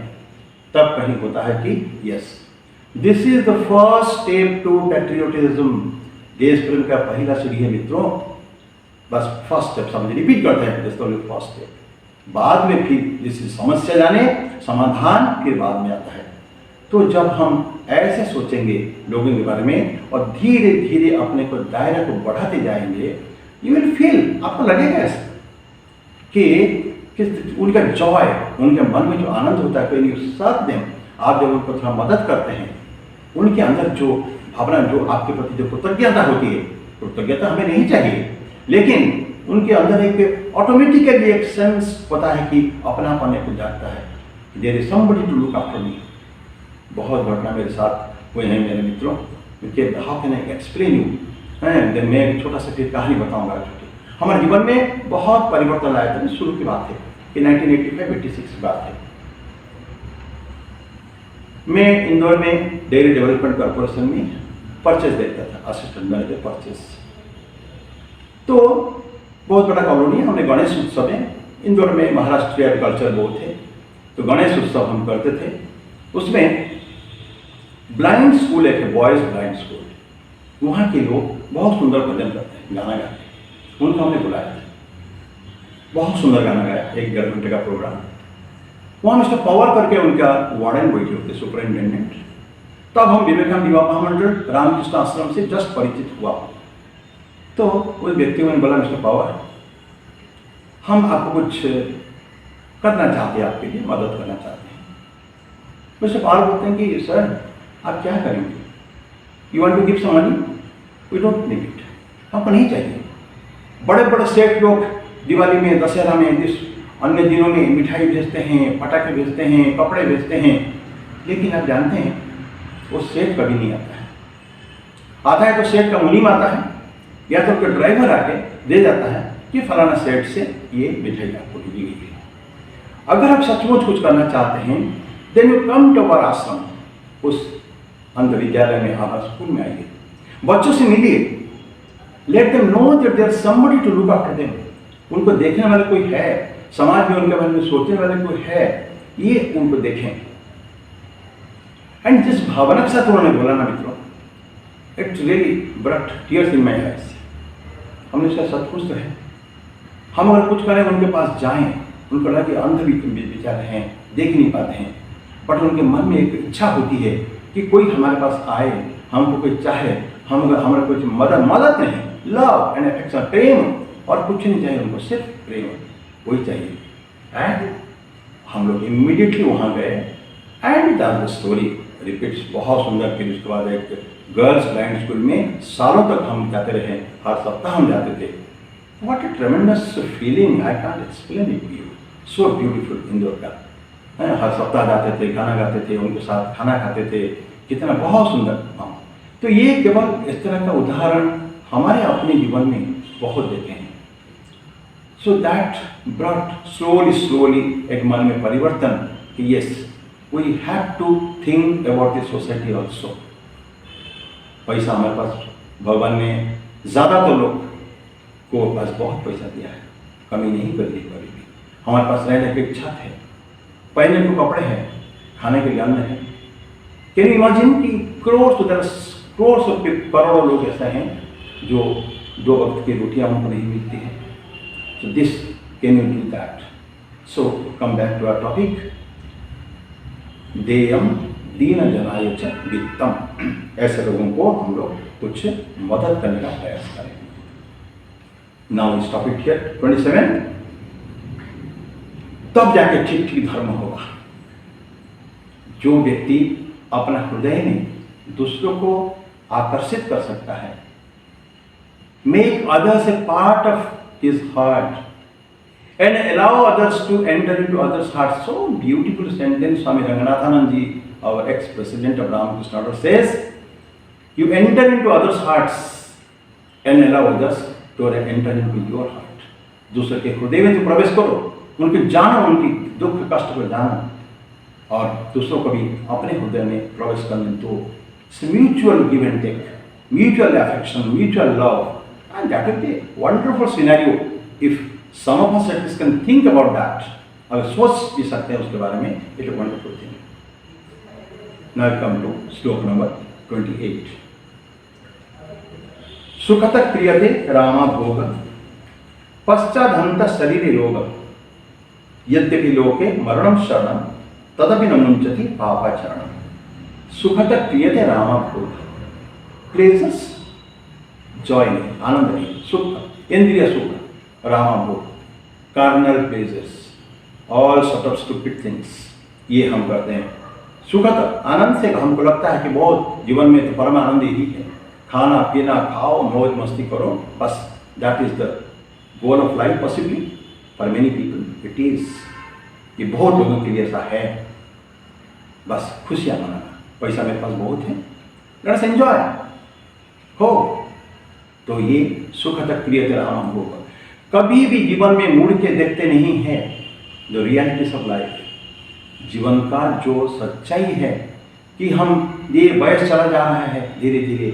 तब कहीं होता है कि yes, this is the first step to patriotism. देश प्रेम का पहला सीढ़ी है मित्रों। बस first step Swami ji repeat करते हैं, दिस इज फर्स्ट स्टेप। बाद में फिर जिस समस्या जाने, समाधान फिर बाद में आता है। तो जब हम ऐसे सोचेंगे लोगों के बारे में और धीरे धीरे अपने को दायरा को बढ़ाते जाएंगे, यू विल फील, आपको लगेगा ऐसा कि उनका जॉय, उनके मन में जो आनंद होता है, कोई साथ दें, आप जब उनको थोड़ा मदद करते हैं, उनके अंदर जो भावना, जो आपके प्रति जो कृतज्ञता होती है, कृतज्ञता हमें नहीं चाहिए, लेकिन उनके अंदर एक ऑटोमेटिकली एक सेंस होता है कि अपनापन को जागता है, there is somebody to look after me. बहुत घटना मेरे साथ हुए हैं मेरे मित्रों, क्योंकि how can I explain you. मैं एक छोटा सा फिर कहानी बताऊंगा। हमारे जीवन में बहुत परिवर्तन आया था। शुरू की बात है कि 1985-86 की बात है। मैं इंदौर में डेयरी डेवलपमेंट कॉर्पोरेशन में परचेज देखता था, असिस्टेंट मैनेजर परचेज। तो बहुत बड़ा कॉलोनी है। हमने गणेश उत्सव में इंदौर में महाराष्ट्र एग्रीकल्चर बोर्ड थे, तो गणेश उत्सव हम करते थे। उसमें ब्लाइंड स्कूल है, बॉयज ब्लाइंड स्कूल, वहाँ के लोग बहुत सुंदर भजन करते हैं, गाना गाते हैं। उनको हमने बुलाया था, बहुत सुंदर गाना गाया, 1-1.5 घंटे का प्रोग्राम। वहाँ मिस्टर पवार करके उनका वार्डन बैठे होते, सुपरिटेंडेंट। तब हम विवेकानंद युवा महामंडल रामकृष्ण आश्रम से जस्ट परिचित हुआ। तो उस व्यक्ति ने बोला, मिस्टर पवार, हम आपको कुछ करना चाहते हैं, आपके लिए मदद करना चाहते हैं। मिस्टर पवार बोलते हैं कि सर आप क्या करेंगे? You want to give some money? We don't need it, हमको नहीं चाहिए। बड़े बड़े सेठ लोग दिवाली में, दशहरा में, अन्य दिनों में मिठाई भेजते हैं, पटाखे भेजते हैं, कपड़े भेजते हैं, लेकिन आप जानते हैं वो सेठ कभी नहीं आता है। आता है तो सेठ का मुनीम आता है, या तो कोई ड्राइवर आके दे जाता है कि फलाना सेठ से ये मिठाई आपको दी गई है। अगर आप सचमुच कुछ करना चाहते हैं, then you come to our ashram, उस अंध विद्यालय में, हमारा स्कूल में आइए, बच्चों से मिलिए, let them know that there somebody to look after them. उनको देखने वाले कोई है, समाज में उनके बारे में सोचने वाले कोई है, ये उनको देखें। एंड जिस भावना के साथ उन्होंने बोला ना मित्रों, it really brought tears in my eyes. हमने शायद सचमुच तो है, हम अगर कुछ करें, उनके पास जाएं, उनको लगा कि अंध विचार हैं, देख नहीं पाते हैं, बट उनके मन में एक इच्छा होती है कि कोई हमारे पास आए, हमको कोई चाहे, हम अगर हमारे कुछ मदद नहीं, लव एंड अफेक्शन, प्रेम, और कुछ नहीं चाहिए उनको, सिर्फ प्रेम, वही चाहिए। एंड हम लोग इमीडिएटली वहाँ गए एंड द स्टोरी रिपीट्स। बहुत सुंदर। फिर उसके बाद एक गर्ल्स ब्लाइंड स्कूल में सालों तक हम जाते रहे, हर सप्ताह हम जाते थे। What a tremendous feeling, I can't explain it to you, so beautiful Indore का। हर सप्ताह जाते थे, गाना गाते थे, उनके साथ खाना खाते थे, कितना बहुत सुंदर। हाँ, तो ये केवल इस तरह का उदाहरण हमारे अपने जीवन में बहुत देखे हैं। सो दैट ब्रॉट स्लोली एक मन में परिवर्तन कि yes, we have to think about this society also. पैसा हमारे पास, भगवान ने ज़्यादातर लोग को बस बहुत पैसा दिया है, कमी नहीं कर दी कभी भी। हमारे पास रहने की छत है, पहनने को कपड़े हैं, खाने के लिए अन्न है। कैन यू इमेजिन कि करोड़ों लोग ऐसे हैं जो 2 वक्त की रोटियां उनको नहीं मिलती हैं। So this, can you do that? So come back to our topic. देयम दीन जनाय च वित्तम। ऐसे लोगों को हम लोग कुछ मदद करने का प्रयास करें। Now we stop it here. 27. तब जाके ठीक ठीक धर्म होगा। जो व्यक्ति अपना हृदय में दूसरों को आकर्षित कर सकता है, make others a part of his heart and allow others to enter into others' hearts. So beautiful sentence. Swami Ranganathanand ji, our ex-president of Ramakrishna Order, says, you enter into others' hearts and allow others to enter into your heart. दूसरे के हृदय में जो प्रवेश करो, उनके जानो, उनकी दुख कष्ट को जानो, और दूसरों को भी अपने हृदय में प्रवेश करने दो। Mutual give and take, mutual affection, mutual love, and that will be a wonderful scenario if some of us at least can think about that. अगर सोच भी सकते हैं उसके बारे में, it's a wonderful thing. Now I come to श्लोक number 28. सुखतः क्रियते रामा भोग पश्चादंत शरीर रोग यद्यपि लोके मरणं शरणं तदपि न मुंचति पापाचरणं। सुखतः क्रियते रामा भोग, प्लेजेस, जॉय नहीं, आनंद नहीं, सुख, इंद्रिय सुख, रामा भोग, carnal pleasures, all sort of stupid things, ये हम करते हैं। सुखत आनंद से हमको लगता है कि बहुत जीवन में तो परम आनंद ही है, खाना पीना, खाओ, मौज मस्ती करो, बस that is the goal of life. Possibly for many people it is, ये बहुत लोगों के लिए ऐसा है, बस खुशियाँ मनाना, पैसा मेरे पास बहुत है, लेट्स एंजॉय हो। तो ये सुखतः क्रियते रामम भोग। कभी भी जीवन में मुड़ के देखते नहीं है जो रियलिटीज ऑफ लाइफ, जीवन का जो सच्चाई है कि हम ये वयस चला जा रहा है, धीरे धीरे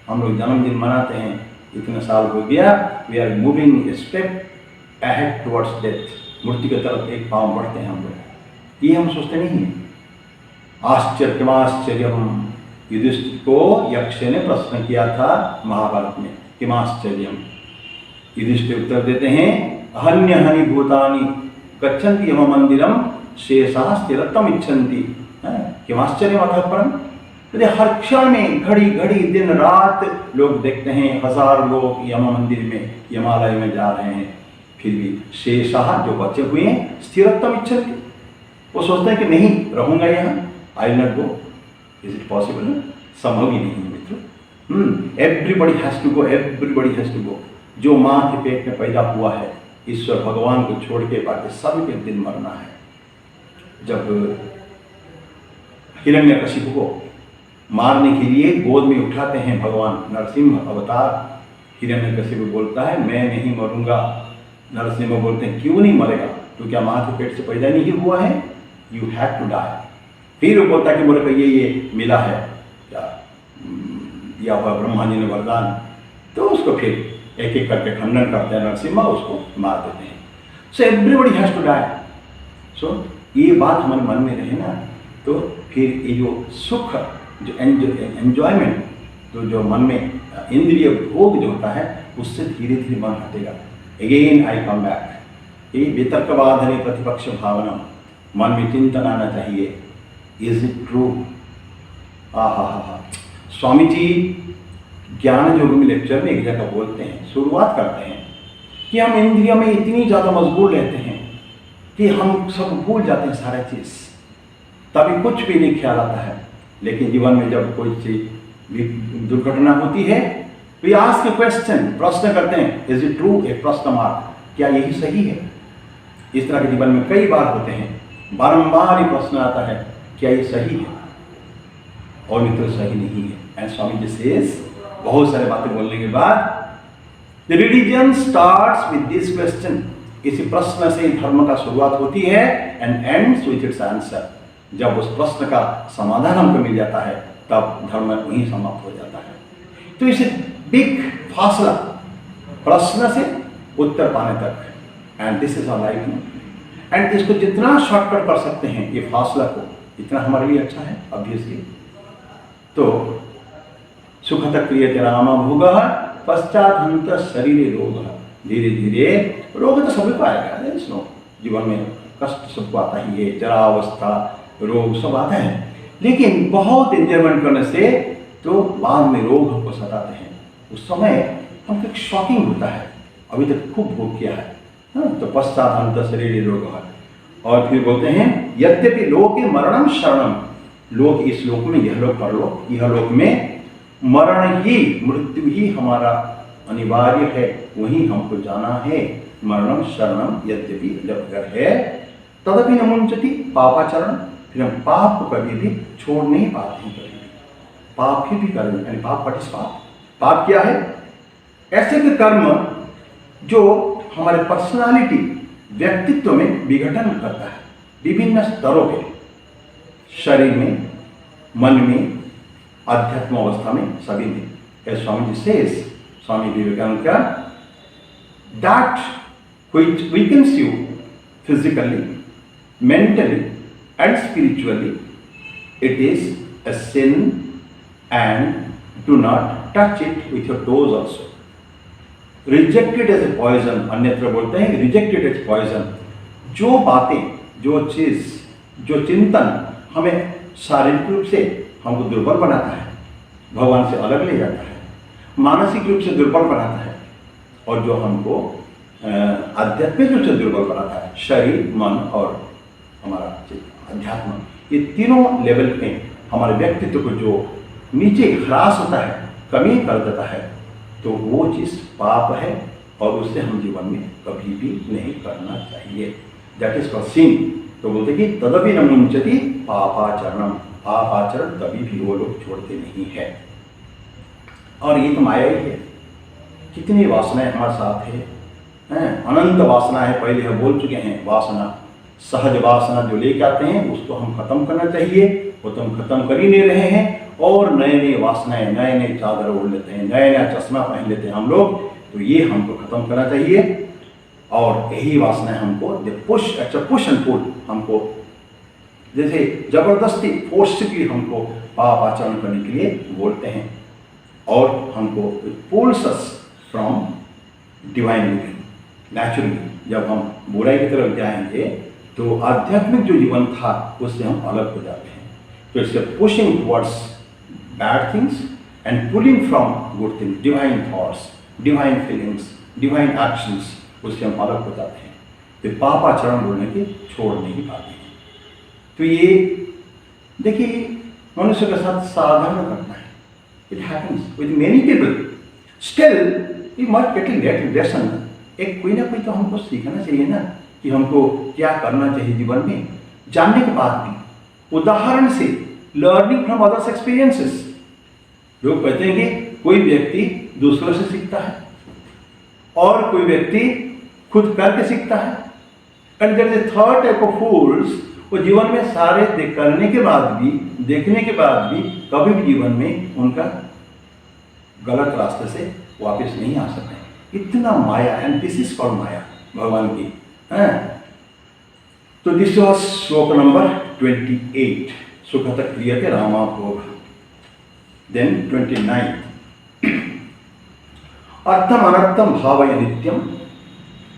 हम लोग जन्मदिन मनाते हैं, इतने साल हो गया, we are moving step ahead towards death, मृत्यु की तरफ एक पाँव बढ़ते हैं हम लोग, ये हम सोचते नहीं हैं। आश्चर्यमाश्चर्यम, युधिष्ठिर को यक्ष ने प्रश्न किया था महाभारत में, किमाश्चर्यम। युधिष्ठिर उत्तर देते हैं, अहन्य हनि भूतानि गच्छन्ति यम मंदिरम शेषा स्थिरत्वम इच्छन्ति। क्यों आश्चर्यमतः परम, यदि हर क्षण में घड़ी घड़ी दिन रात लोग देखते हैं, हजारों लोग यम मंदिर में यमालय में जा रहे हैं, फिर भी शेषा जो बचे हुए हैं स्थिरत्वम इच्छन्ति, वो सोचते हैं कि नहीं रहूंगा यहाँ, I will not go. Is it possible? संभव ही नहीं है मित्रों। Everybody has to go, everybody has to go. जो माँ के पेट में पैदा हुआ है, ईश्वर भगवान को छोड़ के बाकी सब के दिन मरना है। जब हिरण्यकशिपु को मारने के लिए गोद में उठाते हैं भगवान नरसिंह अवतार, हिरण्यकशिपु बोलता है मैं नहीं मरूंगा। नरसिंह बोलते हैं क्यों नहीं मरेगा, तो क्या माँ के पेट से पैदा नहीं हुआ है, यू हैव टू डाई। फिर वो बोलता है कि मेरे को ये मिला है क्या, या ब्रह्मा जी ने वरदान, तो उसको फिर एक एक करके खंडन करते हैं नरसिम्हा, उसको मार देते हैं। So everybody has to die. So ये बात हमारे मन में रहे ना, तो फिर ये जो सुख, जो एंजॉयमेंट, जो मन में इंद्रिय भोग जो होता है, उससे धीरे धीरे मन हटेगा। अगेन आई कम बैक, ये वितर्कवाद प्रतिपक्ष भावना, मन में चिंतन आना चाहिए, इज इट ट्रू। हा स्वामी जी ज्ञान योग में लेक्चर में एक जगह बोलते हैं, शुरुआत करते हैं कि हम इंद्रियों में इतनी ज़्यादा मजबूर रहते हैं कि हम सब भूल जाते हैं सारा चीज़, तभी कुछ भी नहीं ख्याल आता है। लेकिन जीवन में जब कोई चीज दुर्घटना होती है, वी आस्क ए क्वेश्चन, प्रश्न करते हैं, इज इट ट्रू, एक प्रश्न मार्क, क्या यही सही है। इस तरह के जीवन में कई बार होते हैं, बारंबार ये प्रश्न आता है क्या ये सही है, और मित्र सही नहीं है। एंड स्वामी जी सेज, बहुत सारे बातें बोलने के बाद, the religion starts with this question, इसी प्रश्न से धर्म का शुरुआत होती है, and ends with its answer. जब उस प्रश्न का समाधान हमको मिल जाता है, तब धर्म वहीं समाप्त हो जाता है। तो इसे बिग फासला, प्रश्न से उत्तर पाने तक, and this is our life. And इसको जितना शॉर्टकट कर सकते हैं ये फासला को, इतना हमारे लिए अच्छा है ऑब्वियसली। तो सुखत क्रियते राम भोग, पश्चात हंत शरीर रोग। धीरे धीरे रोग तो सभी को आएगा, जीवन में कष्ट सबको आता ही है, जरावस्था, रोग सब आता है, लेकिन बहुत एंजॉयमेंट करने से तो बाद में रोग हमको सताते हैं। उस समय हमको एक शॉकिंग होता है, अभी तक खूब भोग किया है, तो पश्चात हंत शरीर रोग। और फिर बोलते हैं यद्यपि लोके मरणम शरणम, लोक इस लोक में, यह लोक परलोक, यह लोक में मरण ही, मृत्यु ही हमारा अनिवार्य है, वहीं हमको जाना है। मरणम शरणम यद्यपि, जब अगर है, तदपि न मुंचति पापाचरण, फिर हम पाप को कभी भी छोड़ नहीं पाते हैं, कभी भी पाप ही भी करें, यानी पाप पटिस पाप। पाप क्या है? ऐसे के कर्म जो हमारे पर्सनालिटी, व्यक्तित्व में विघटन करता है, विभिन्न स्तरों पे, शरीर में, मन में, आध्यात्म अवस्था में, सभी में। As स्वामी जी says, स्वामी विवेकानंद का, that which weakens you physically, mentally and spiritually, it is a sin and do not touch it with your toes also. Reject it as a poison, अन्यत्र बोलते हैं reject it as poison। जो बातें, जो चीज, जो चिंतन हमें शारीरिक रूप से हमको दुर्बल बनाता है, भगवान से अलग ले जाता है, मानसिक रूप से दुर्बल बनाता है, और जो हमको आध्यात्मिक रूप से दुर्बल बनाता है, शरीर, मन और हमारा अध्यात्म, ये तीनों लेवल पे हमारे व्यक्तित्व को जो नीचे ह्रास होता है, कमी कर देता है, तो वो चीज़ पाप है, और उससे हम जीवन में कभी भी नहीं करना चाहिए। दैट इज फॉर सिन। तो बोलते कि तदपि न मुंचति पापाचरणम, पापाचरण कभी भी वो लोग छोड़ते नहीं है। और ये तो माया ही है, कितनी वासनाएं हमारे साथ है, अनंत वासना है, पहले हम बोल चुके हैं। वासना, सहज वासना जो लेके आते हैं उसको हम खत्म करना चाहिए, वो तो हम खत्म कर ही नहीं रहे हैं, और नए नए वासनाएं, नए नए चादर ओढ़ लेते हैं, नया नया चश्मा पहन लेते हैं हम लोग, तो ये हमको खत्म करना चाहिए। और यही वासनाएं हमको पुश एंड पुल, हमको जैसे जबरदस्ती फोर्सफुली हमको पाप आचरण करने के लिए बोलते हैं, और हमको pulls us from divine living. Naturally जब हम बुराई की तरफ जाएंगे तो आध्यात्मिक जो जीवन था उससे हम अलग हो जाते हैं। तो it's pushing towards bad things and pulling from good things, divine thoughts, divine feelings, divine actions, उससे हम अलग हो जाते हैं। तो पापाचरण बोलने के छोड़ नहीं पाते हैं। तो ये देखिए मनुष्य के साथ साधारण घटना है, it happens with many people. Still we must get a lesson. एक कोई ना कोई तो हमको सीखना चाहिए ना कि हमको क्या करना चाहिए जीवन में, जानने के बाद भी। उदाहरण से लर्निंग फ्रॉम अदर्स एक्सपीरियंसेस। लोग कहते हैं कि कोई व्यक्ति दूसरों से सीखता है और कोई व्यक्ति खुद करके सीखता है। And there is a third type of fools, वो जीवन में सारे करने के बाद भी, देखने के बाद भी कभी भी जीवन में उनका गलत रास्ते से वापस नहीं आ सकते। इतना माया, एंड दिस इज कॉल्ड माया भगवान की। तो दिस वॉज श्लोक नंबर 28, सुखत क्रियते रामा भोग। देन 29, अर्थम अनर्थम भावय नित्यम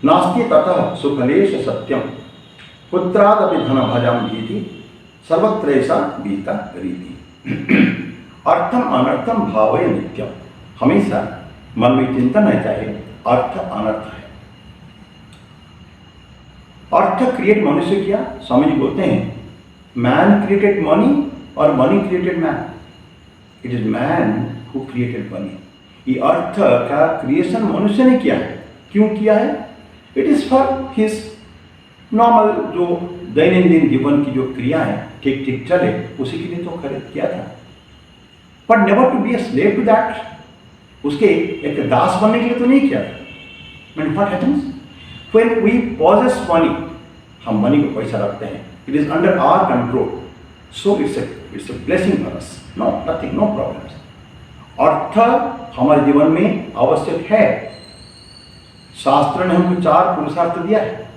नास्ति ततः सुखलेश सत्यम पुत्रादपि धन भजम भीति सर्वत्रैसा बीता रीति। अर्थम अनर्थम भावय नित्यम, हमेशा मन में चिंतन है, चाहे अर्थ अनर्थ है। अर्थ क्रिएट मनुष्य किया, स्वामी जी बोलते हैं मैन क्रिएटेड मनी और money created man. It is man who created money. ये अर्थ का क्रिएशन मनुष्य ने किया है। क्यों किया है? It is for his normal, जो दैनंदिन जीवन की जो क्रिया है ठीक ठीक चले, उसी के लिए तो किया था। But never to be a slave to that. उसके एक दास बनने के लिए तो नहीं किया था। But what happens when we possess money, हम मनी को पैसा रखते हैं, it is under our control, so it's a blessing for us, no nothing, no problems. अर्थ हमारे जीवन में आवश्यक है। शास्त्र ने हमको 4 पुरुषार्थ दिया है,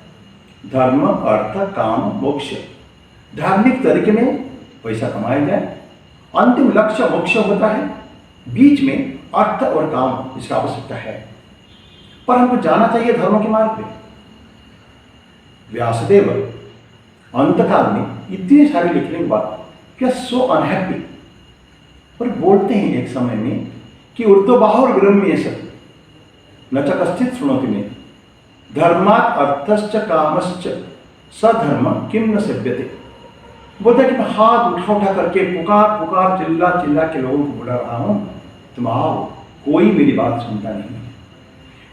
धर्म, अर्थ, काम, मोक्ष। धार्मिक तरीके में पैसा कमाया जाए, अंतिम लक्ष्य मोक्ष होता है, बीच में अर्थ और काम इसका आवश्यकता है। पर हमको जाना चाहिए धर्म के मार्ग पे। व्यासदेव अंतकाल में इतने सारे लिखने के बाद क्या सो अनहैप्पी, पर बोलते हैं एक समय में कि ऊर्ध्वबाहुर ब्रह्मेश न च कश्चित् शृणोति मे धर्मात् अर्थश्च कामश्च सधर्म किम न सेव्यते। बोलता कि मैं हाथ उठा करके पुकार चिल्ला के लोगों को बुला रहा हूं, तुम आओ, कोई मेरी बात सुनता नहीं है।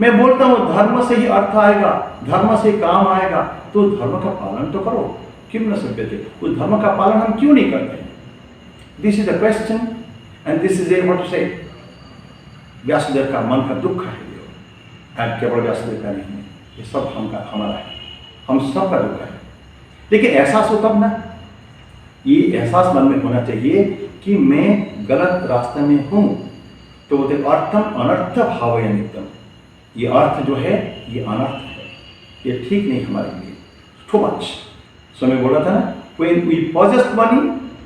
मैं बोलता हूं धर्म से ही अर्थ आएगा, धर्म से काम आएगा, तो धर्म का पालन तो करो, किम न सेव्यते। उस धर्म का पालन हम क्यों नहीं करते? This is a question and this is a what to say. Vyasdev का मन का दुख है, केवल व्यासदेव का नहीं है, ये सब हमारा है, हम सब का दुख है। लेकिन एहसास हो तब ना, ये एहसास मन में होना चाहिए कि मैं गलत रास्ते में हूं। तो बोलते अर्थम अनर्थ भावय नित्यम, ये अर्थ जो है ये अनर्थ है, ये ठीक नहीं हमारे लिए, टू मच। सो मैं बोला था ना, when we possess money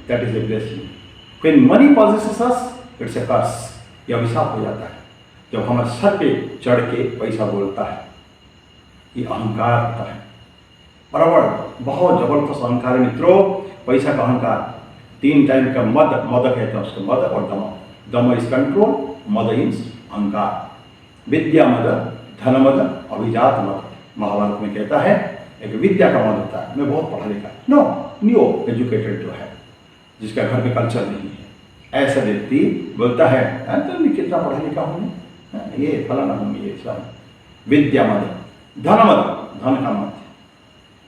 that is a blessing, when money possesses us it's a curse, ये अभिशाप हो जाता है। जब हमारे सर पे चढ़ के पैसा बोलता है, ये अहंकार होता है। बराबर बहुत जबरदस्त अहंकार है मित्रों, पैसा का अहंकार। 3 टाइम का मद कहते हैं उसको, मद और दम। दम इज कंट्रोल, मद इज अहंकार। विद्या मद, धन मद, अभिजात मद। महाभारत में कहता है एक विद्या का मद होता है, मैं बहुत पढ़ा लिखा, न्यू एजुकेटेड जो है, जिसका घर में कल्चर नहीं है, ऐसा व्यक्ति बोलता है तो मैं कितना पढ़ा लिखा हूँ, ये फलाना हूँ, ये सब। विद्या मद, धन मद, धन का मद,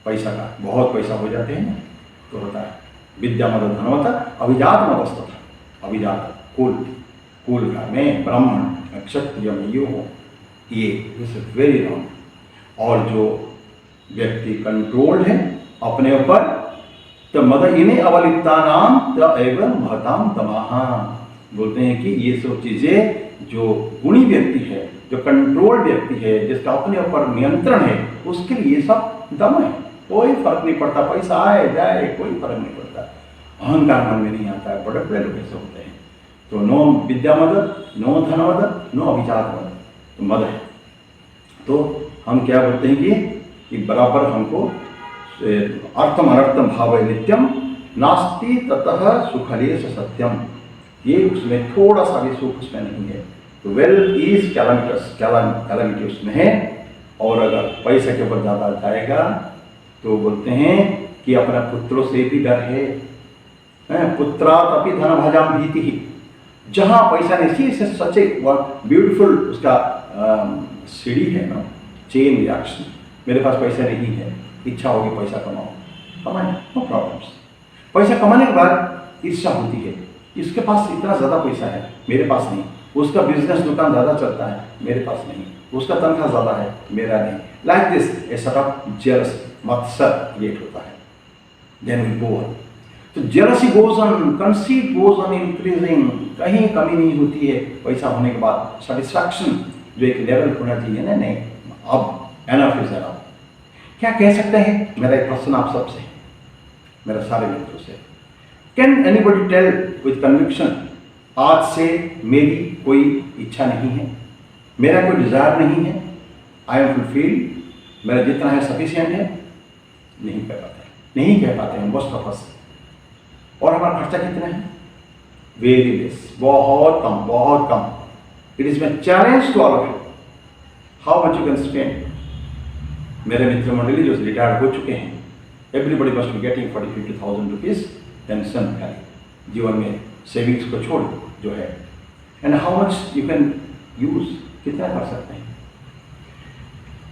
पैसा का, बहुत पैसा हो जाते हैं तो होता है विद्या मद, धन मद। अभिजात मद था, अभिजात कुल का, मैं ब्राह्मण, क्षत्रिय में ये हूँ, ये वेरी रॉन्ग। और जो व्यक्ति कंट्रोल्ड है अपने ऊपर, तो मद इन्हें अवलिप्ता नाम एवं महताम तमाहा, बोलते हैं कि ये सब चीजें जो गुणी व्यक्ति है, जो कंट्रोल व्यक्ति है, जिसका अपने ऊपर नियंत्रण है, उसके लिए ये सब दम है, कोई फर्क नहीं पड़ता, पैसा आए जाए कोई फर्क नहीं पड़ता। अहंकार मन में नहीं आता है, बड़े बड़े लोग ऐसे होते हैं। तो नो विद्या मद, नो धन मद, नो अभिजात मद, तो मद है। तो हम क्या बोलते हैं कि बराबर हमको अर्थम अनर्थम भाव नित्यम नास्ति ततः सुखलेश सत्यम, ये उसमें थोड़ा सा भी सुख उसमें नहीं है। तो वेल्थ इज कैलामिटी उसमें है। और अगर पैसे के ऊपर ज़्यादा जाएगा तो बोलते हैं कि अपना पुत्रों से भी डर है। पुत्रात अपि धन भाजाम भीति ही, जहाँ पैसा नहीं, से सच एक ब्यूटीफुल उसका सीढ़ी है ना, चेन रिएक्शन। मेरे पास पैसा नहीं है, इच्छा होगी पैसा कमाओ, कमाए, नो प्रॉब्लम्स। पैसा कमाने के बाद ईर्ष्या होती है, इसके पास इतना ज़्यादा पैसा है मेरे पास नहीं, उसका बिजनेस दुकान ज़्यादा चलता है मेरे पास नहीं, उसका तनख्वाह ज़्यादा है मेरा नहीं। Like this a sort of jealousy, मत्सर क्रिएट होता है। देन वी गो ऑन, तो jealousy goes on, conceit goes on increasing, कहीं कमी नहीं होती है पैसा होने के बाद। सेटिस्फैक्शन जो एक लेवल होना चाहिए ना, नहीं अब एनफ इज एनफ। क्या कह सकते हैं, मेरा एक प्रश्न आप सबसे, मेरे सारे मित्रों से, can anybody tell with conviction, आज से मेरी कोई इच्छा नहीं है, मेरा कोई डिजायर नहीं है, आई एम फुलफिल्ड, मेरा जितना है सफिशिएंट है? नहीं कह पाते, नहीं कह पाते हैं मोस्ट ऑफ अस। और हमारा खर्चा कितना है? वेरी लेस, बहुत कम, बहुत कम। It is my challenge to all of you, how much you can spend. मेरे मित्र मंडली जो रिटायर्ड हो चुके हैं, everybody must be getting 40-50,000 rupees pension खाली, जीवन में सेविंग्स को छोड़ जो है। And how much you can use, कितना कर सकते हैं।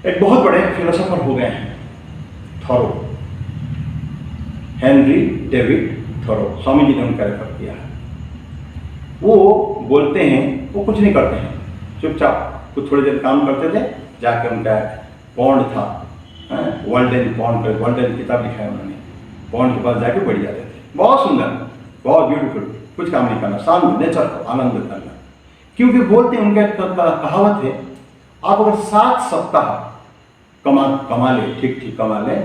एक बहुत बड़े फिलोसोफर हो गए हैं thorough, Henry David thorough, Swami ji ने उनका रेफर किया है। वो बोलते हैं, वो कुछ नहीं करते हैं, चुपचाप कुछ थोड़ी देर काम करते थे, जाकर उनका पॉन्ड था, वर्ल्डन पॉन्ड, वर्ल्डन किताब लिखा है उन्होंने, पॉन्ड के पास जाके बैठ जाते थे, बहुत सुंदर, बहुत ब्यूटीफुल, कुछ काम नहीं करना, शांत नेचर को आनंद करना। क्योंकि बोलते हैं, उनका कहावत है, आप अगर 7 सप्ताह कमा ले, ठीक ठीक कमा ले,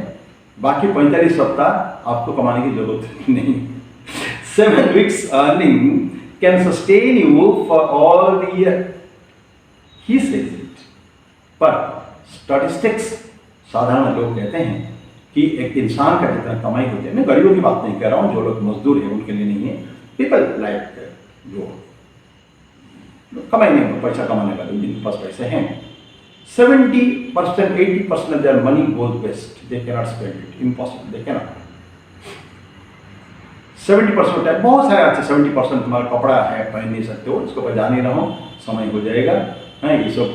बाकी 45 सप्ताह आपको कमाने की जरूरत नहीं। 7 weeks earning can sustain you for all the year, he says it। पर स्टैटिस्टिक्स, साधारण लोग कहते हैं कि एक इंसान का जितना कमाई होती है, मैं गरीबों की बात नहीं कर रहा हूँ, जो लोग मजदूर हैं उनके लिए नहीं है, पीपल लाइक जो कमाई नहीं, पैसा कमाने वाले जिनके पास पैसे हैं, 70%, 80% of their money goes waste, they cannot spend it, impossible, they cannot। 70% बहुत सारे अच्छे 70% तुम्हारा कपड़ा है, पहन नहीं सकते हो, इसको बजा नहीं रहा हूँ, समय हो जाएगा, है ये सब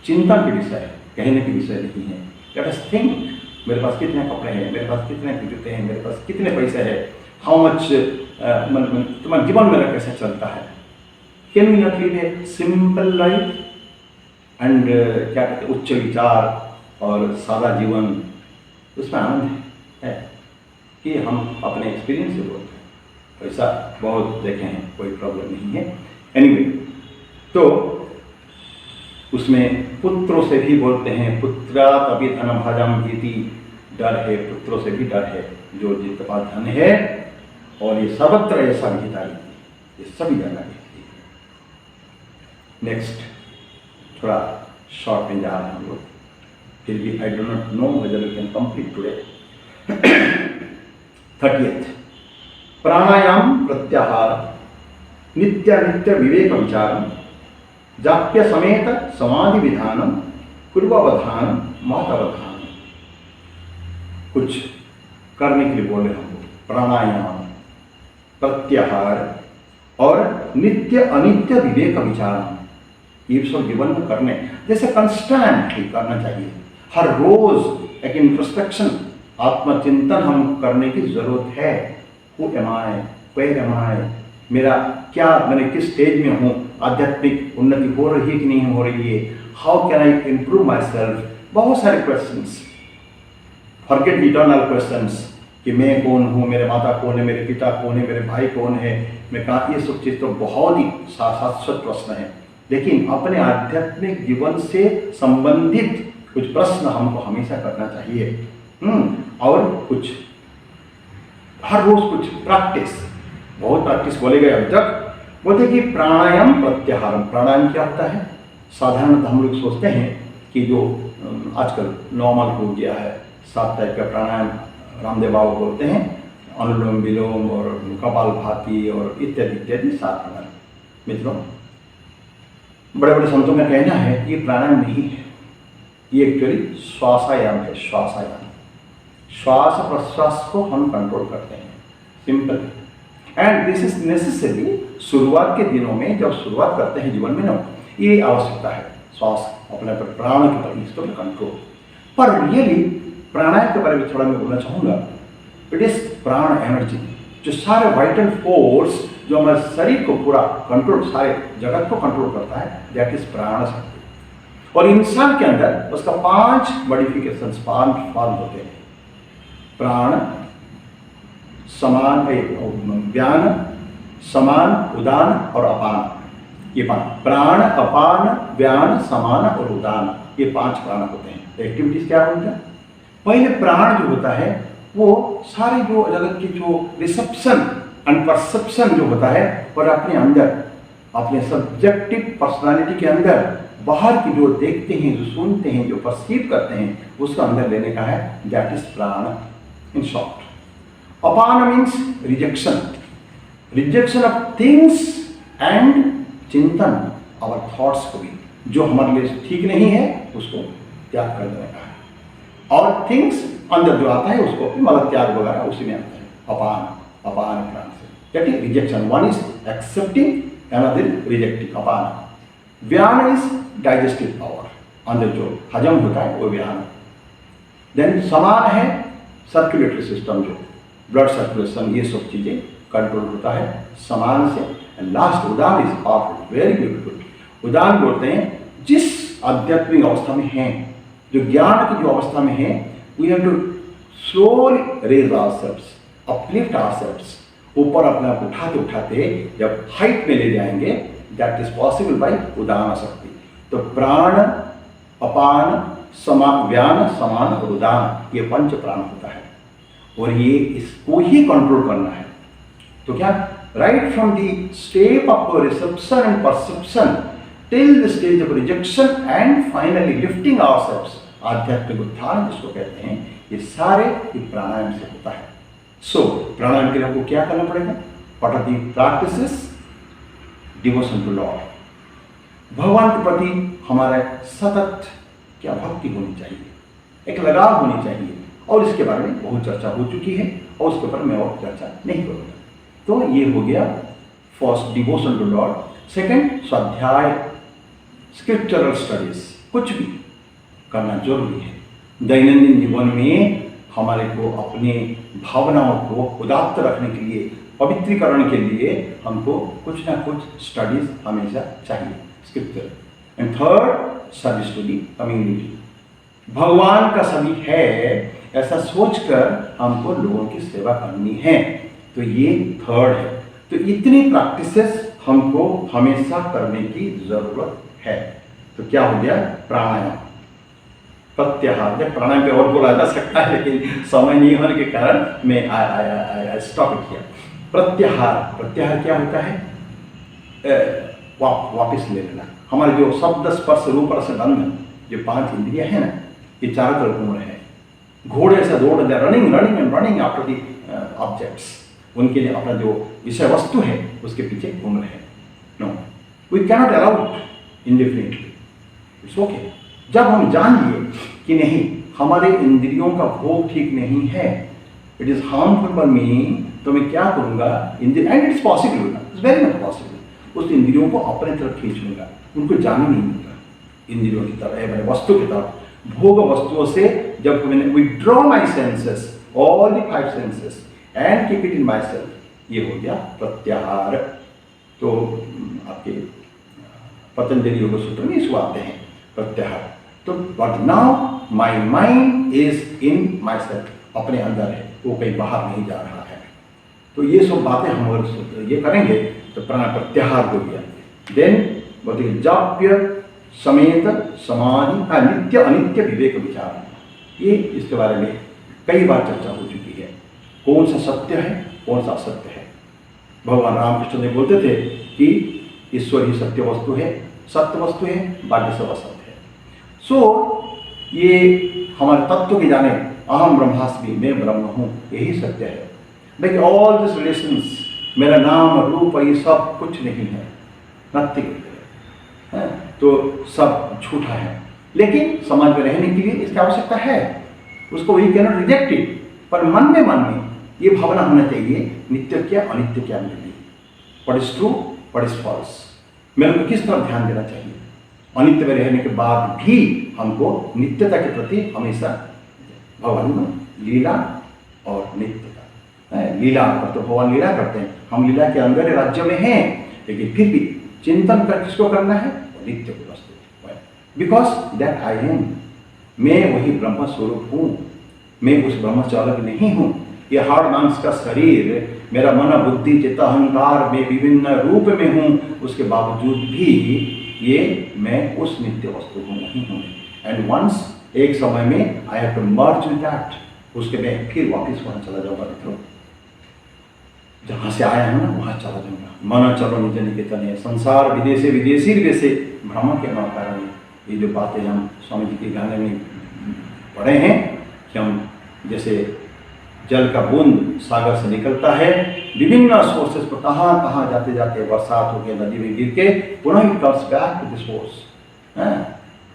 चिंता के विषय है, कहने के विषय नहीं है। लेट अस थिंक, मेरे पास कितने कपड़े हैं, मेरे पास कितने जूते हैं, मेरे पास कितने पैसे हैं, हाउ मच, तुम्हारा जीवन मेरा कैसे चलता है। Can we not live a simple life and क्या कहते हैं, उच्च विचार और सादा जीवन, उसमें आनंद है कि हम अपने एक्सपीरियंस से बोलते हैं, पैसा बहुत देखे हैं, कोई प्रॉब्लम नहीं है। एनीवे, तो उसमें पुत्रों से भी बोलते हैं, पुत्रात अपि धनम भाजाम भीति, डर है, पुत्रों से भी डर है, जो जिनके पास धन है। और ये सर्वत्र ऐसा विहिता है, ये सभी जगह है। नेक्स्ट, थोड़ा शॉर्ट में जा रहे हैं हम लोग, फिर भी I do not know whether we can complete today. 30th, प्राणायाम प्रत्याहार, नित्य विवेक विचारम, जाप्य समेत समाधि विधानम, पूर्वावधान महतावधान। कुछ करने के लिए बोले हम, प्राणायाम, प्रत्याहार और नित्य अनित्य विवेक विचारम, ये सब जीवन में करने, जैसे कंस्टेंटली करना चाहिए। हर रोज एक इंट्रोस्पेक्शन, आत्मचिंतन हम करने की जरूरत है। Who am I, where am I, मेरा क्या, मैंने किस स्टेज में हूँ, आध्यात्मिक उन्नति हो रही है कि नहीं हो रही है, how can I improve my self. बहुत सारे क्वेश्चंस, फॉरगेट इटर्नल क्वेश्चंस कि मैं कौन हूँ, मेरे माता कौन है, मेरे पिता कौन है, मेरे भाई कौन है, मैं कहाँ, ये सब चीज़ तो बहुत ही शाश्वत प्रश्न है। लेकिन अपने आध्यात्मिक जीवन से संबंधित कुछ प्रश्न हमको हमेशा करना चाहिए। और कुछ हर रोज कुछ प्रैक्टिस, बहुत प्रैक्टिस बोले गए अभी तक। बोलते कि प्राणायाम प्रत्याहार, प्राणायाम क्या होता है? साधारणतः हम लोग सोचते हैं कि जो आजकल नॉर्मल हो गया है, 7 टाइप का प्राणायाम रामदेव बाबा बोलते हैं अनुलोम विलोम और कपालभाति और इत्यादि इत्यादि 7 प्रणायाम। मित्रों, बड़े बड़े संतों का कहना है ये प्राणायाम नहीं है, ये एक्चुअली श्वासायाम है। श्वासायाम, श्वास प्रश्वास को हम कंट्रोल करते हैं, simple. And this is necessary. शुरुआत के दिनों में जब शुरुआत करते हैं जीवन में ना, ये आवश्यकता है श्वास अपने पर, प्राण के पर, इसको कंट्रोल। पर रियली प्राणायाम के बारे में थोड़ा मैं बोलना चाहूँगा। इट इज प्राण एनर्जी, जो सारे वाइटल फोर्स जो हमारे शरीर को पूरा कंट्रोल, सारे जगत को कंट्रोल करता है, दैट इज प्राण शक्ति। और इंसान के अंदर उसका 5 मॉडिफिकेशंस, 5 फॉर्म होते हैं। प्राण, समान, व्यान, समान, उदान और अपान। ये 5 प्राण, अपान, व्यान, समान और उदान, ये 5 प्राण होते हैं। एक्टिविटीज क्या होंगे? पहले प्राण जो होता है वो सारे जो जगत की जो रिसेप्शन एंड परसेप्शन जो होता है, और अपने अंदर, अपने सब्जेक्टिव पर्सनालिटी के अंदर बाहर की जो देखते हैं, जो सुनते हैं, जो परसीव करते हैं, उसको अंदर लेने का है, दैट इज प्राण in short. Upon means rejection, rejection of things and चिंतन, आवर थॉट्स को भी, जो हमारे लिए ठीक नहीं है उसको त्याग कर देने का है। और थिंग्स अंदर जो आता है उसको मतलब त्याग वगैरह उसी में आता है। अपान, अपान प्राण से, that is rejection. One is accepting, another rejecting, अपान। व्यान इज डाइजेस्टिव पावर, अंदर जो हजम होता है वो व्यान। देन समान है सर्कुलेटरी सिस्टम, जो ब्लड सर्कुलेशन, ये सब चीजें कंट्रोल होता है समान से। And last Udaan is powerful, very beautiful. उदान बोलते हैं जिस आध्यात्मिक अवस्था में हैं, जो ज्ञान की जो अवस्था में है, we have to slowly raise ourselves, uplift ourselves, ऊपर अपने आप उठाते उठाते जब हाइट में ले जाएंगे, दैट इज पॉसिबल बाय उदान शक्ति। तो प्राण, अपान, समान, व्यान, समान और उदान, ये 5 प्राण होता है, और ये इसको ही कंट्रोल करना है। तो क्या, right from the step of reception and perception till the stage of rejection and finally lifting ourselves, आध्यात्मिक उत्थान जिसको कहते हैं, ये सारे प्राणायाम से होता है। सो प्राणायाम के लिए आपको क्या करना पड़ेगा? What are the practices? Devotion to lord, भगवान के प्रति हमारे सतत क्या भक्ति होनी चाहिए, एक लगाव होनी चाहिए, और इसके बारे में बहुत चर्चा हो चुकी है, और उसके ऊपर मैं और चर्चा नहीं करूँगा। तो ये हो गया first, devotion to lord. Second, स्वाध्याय, स्क्रिप्चरल स्टडीज, कुछ भी करना जरूरी है। दैनंदिन जीवन में हमारे को अपने भावनाओं को उदात्त रखने के लिए, पवित्रीकरण के लिए हमको कुछ ना कुछ स्टडीज हमेशा चाहिए, scripture. And third, service to the community, भगवान का सभी है ऐसा सोचकर हमको लोगों की सेवा करनी है, तो ये थर्ड है। तो इतनी प्रैक्टिसेस हमको हमेशा करने की जरूरत है। तो क्या हो गया? प्राणायाम, प्रत्याहार। जब प्राणायाम पे और बोला जा सकता है, लेकिन समय नहीं होने के कारण मैं स्टॉप किया। प्रत्याहार, प्रत्याहार क्या होता है? वापिस ले लेना। हमारे जो शब्द, स्पर्श, रूप, रस, गंध, जो 5 इंद्रियां हैं ना, ये चारों तरफ घूम रहे हैं। घोड़े से दौड़ रहे, running running and running after the objects, उनके लिए अपना जो विषय वस्तु है उसके पीछे घूम रहे हैं। No, we cannot allow indefinitely, it's okay. जब हम जान लिए कि नहीं, हमारे इंद्रियों का भोग ठीक नहीं है, it is harmful for me, तो मैं क्या करूंगा? And it's possible, it's very much possible, उस इंद्रियों को अपने तरफ खींच लूंगा, उनको जाने नहीं दूंगा इंद्रियों की तरफ, मैंने वस्तु की तरफ, भोग वस्तुओं से। जब मैंने withdraw my senses, all the 5 senses and keep it in my self, ये हो गया प्रत्याहार। तो आपके पतंजलि योग सूत्र में इसको आते हैं प्रत्याहार। तो but now my mind is in my self, अपने अंदर है, वो कहीं बाहर नहीं जा रहा है। तो ये सब बातें हम अगर ये करेंगे तो प्राण प्रत्याहार हो गया। देन बोलते जाप्य समेत समाधि, नित्य अनित्य विवेक विचार, ये इसके बारे में कई बार चर्चा हो चुकी है। कौन सा सत्य है, कौन सा असत्य है? भगवान रामकृष्ण ने बोलते थे कि ईश्वर ही सत्य वस्तु है, सत्य वस्तु है, बाकी सब असत्य है। सो ये हमारे तत्व के जाने अहम ब्रह्मास्मि, मैं ब्रह्म हूँ, यही सत्य है। देखिए ऑल दिस रिलेशंस, मेरा नाम रूप ये सब कुछ नहीं है, नथिंग है, तो सब झूठा है। लेकिन समाज में रहने के लिए इसकी आवश्यकता है, उसको we can not reject it. पर मन में ये भावना होना चाहिए, नित्य क्या अनित्य क्या मेरे लिए, what is true what is false, मेरे को किस तरफ ध्यान देना चाहिए। अनित्य में रहने के बाद भी हमको नित्यता के प्रति हमेशा भगवान में लीला और नित्यता है। लीला तो भगवान लीला करते हैं, हम लीला के अंदर राज्य में हैं, लेकिन फिर भी चिंतन कर किसको करना है, नित्य को वस्तु, बिकॉज दैट आई एम, मैं वही ब्रह्म स्वरूप हूँ, मैं उस ब्रह्म से अलग नहीं हूँ। ये हाड़ मांस का शरीर, मेरा मन बुद्धि चित्त अहंकार में विभिन्न रूप में हूँ, उसके बावजूद भी ये मैं उस नित्य वस्तु को नहीं हूँ। एंड वंस एक समय में I have to merge with that, उसके मैं फिर वापस वहाँ चला जाऊँगा मित्रों, जहाँ से आया हूँ ना वहाँ चला जाऊँगा। मन चलो निज निकेतन, संसार विदेशे विदेशी वैसे भ्रम के न कारण, ये जो बातें हम स्वामी जी के गाने में पढ़े हैं कि हम जैसे जल का बूंद सागर से निकलता है, विभिन्न सोर्सेस पर कहाँ कहाँ जाते जाते बरसात हो गया, नदी में गिर के पुनः it comes back to the source.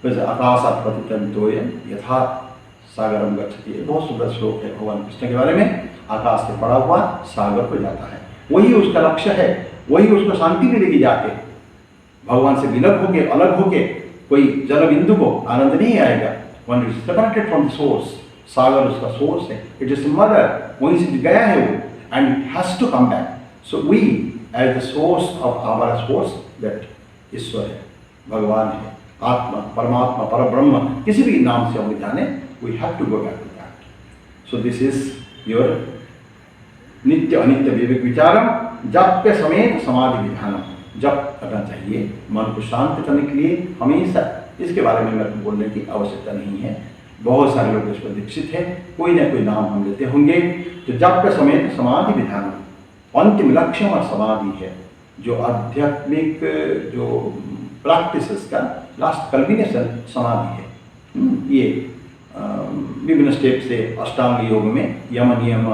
आकाशात् पतितं तोयं यथा सागरम गच्छति, बहुत सुंदर श्लोक है भगवान कृष्ण के बारे में। आकाश से पड़ा हुआ सागर को जाता है, वही उसका लक्ष्य है, वही उसको शांति मिलेगी जाके। भगवान से विलग होके अलग होके कोई जल बिंदु को आनंद नहीं आएगा। One is separated from the source, सागर उसका सोर्स है, इट इज मदर, वहीं से गया है वो, and it has to come back. So we as the source of हमारा सोर्स दैट ईश्वर है, भगवान है, आत्मा, परमात्मा, परब्रह्म, किसी भी नाम से हम जाने, we have to go back to that. So this is your नित्य अनित्य विवेक विचारम, जाप्य समेत समाधि विधानम। जप करना चाहिए मन को शांत करने के लिए हमेशा, इसके बारे में मेरे को बोलने की आवश्यकता नहीं है, बहुत सारे लोग इस पर दीक्षित है, कोई ना कोई नाम हम लेते होंगे। तो जाप्य समेत समाधि विधान, अंतिम लक्ष्य और समाधि है, जो आध्यात्मिक जो प्रैक्टिसेस का लास्ट कल्बिनेशन समाधि है। ये विभिन्न स्टेप से अष्टांग योग में यम नियम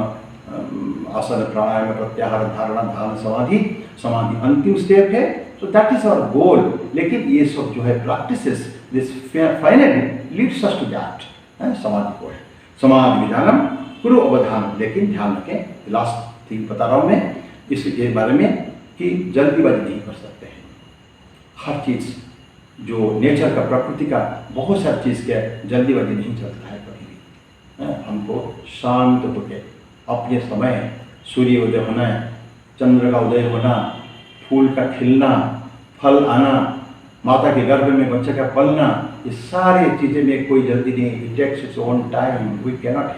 आसन प्राणायाम प्रत्याहार धारणा ध्यान समाधि, समाधि अंतिम स्टेप है। So that is our goal. लेकिन ये सब जो है practices this finally leads us to that, समाधि को है। समाधि विधानम कुरु अवधान, लेकिन ध्यान रखें, लास्ट थिंग बता रहा हूँ मैं इसके बारे में कि जल्दीबाजी नहीं कर सकते हैं। हर चीज़ जो नेचर का, प्रकृति का, बहुत सारी चीज़ के जल्दीबाजी नहीं चलता है कभी भी। हमको शांत होकर अपने समय, सूर्य उदय होना, चंद्र का उदय होना, फूल का खिलना, फल आना, माता के गर्भ में बच्चे का पलना, ये सारी चीज़ें में कोई जल्दी नहीं। It takes its own time, we can not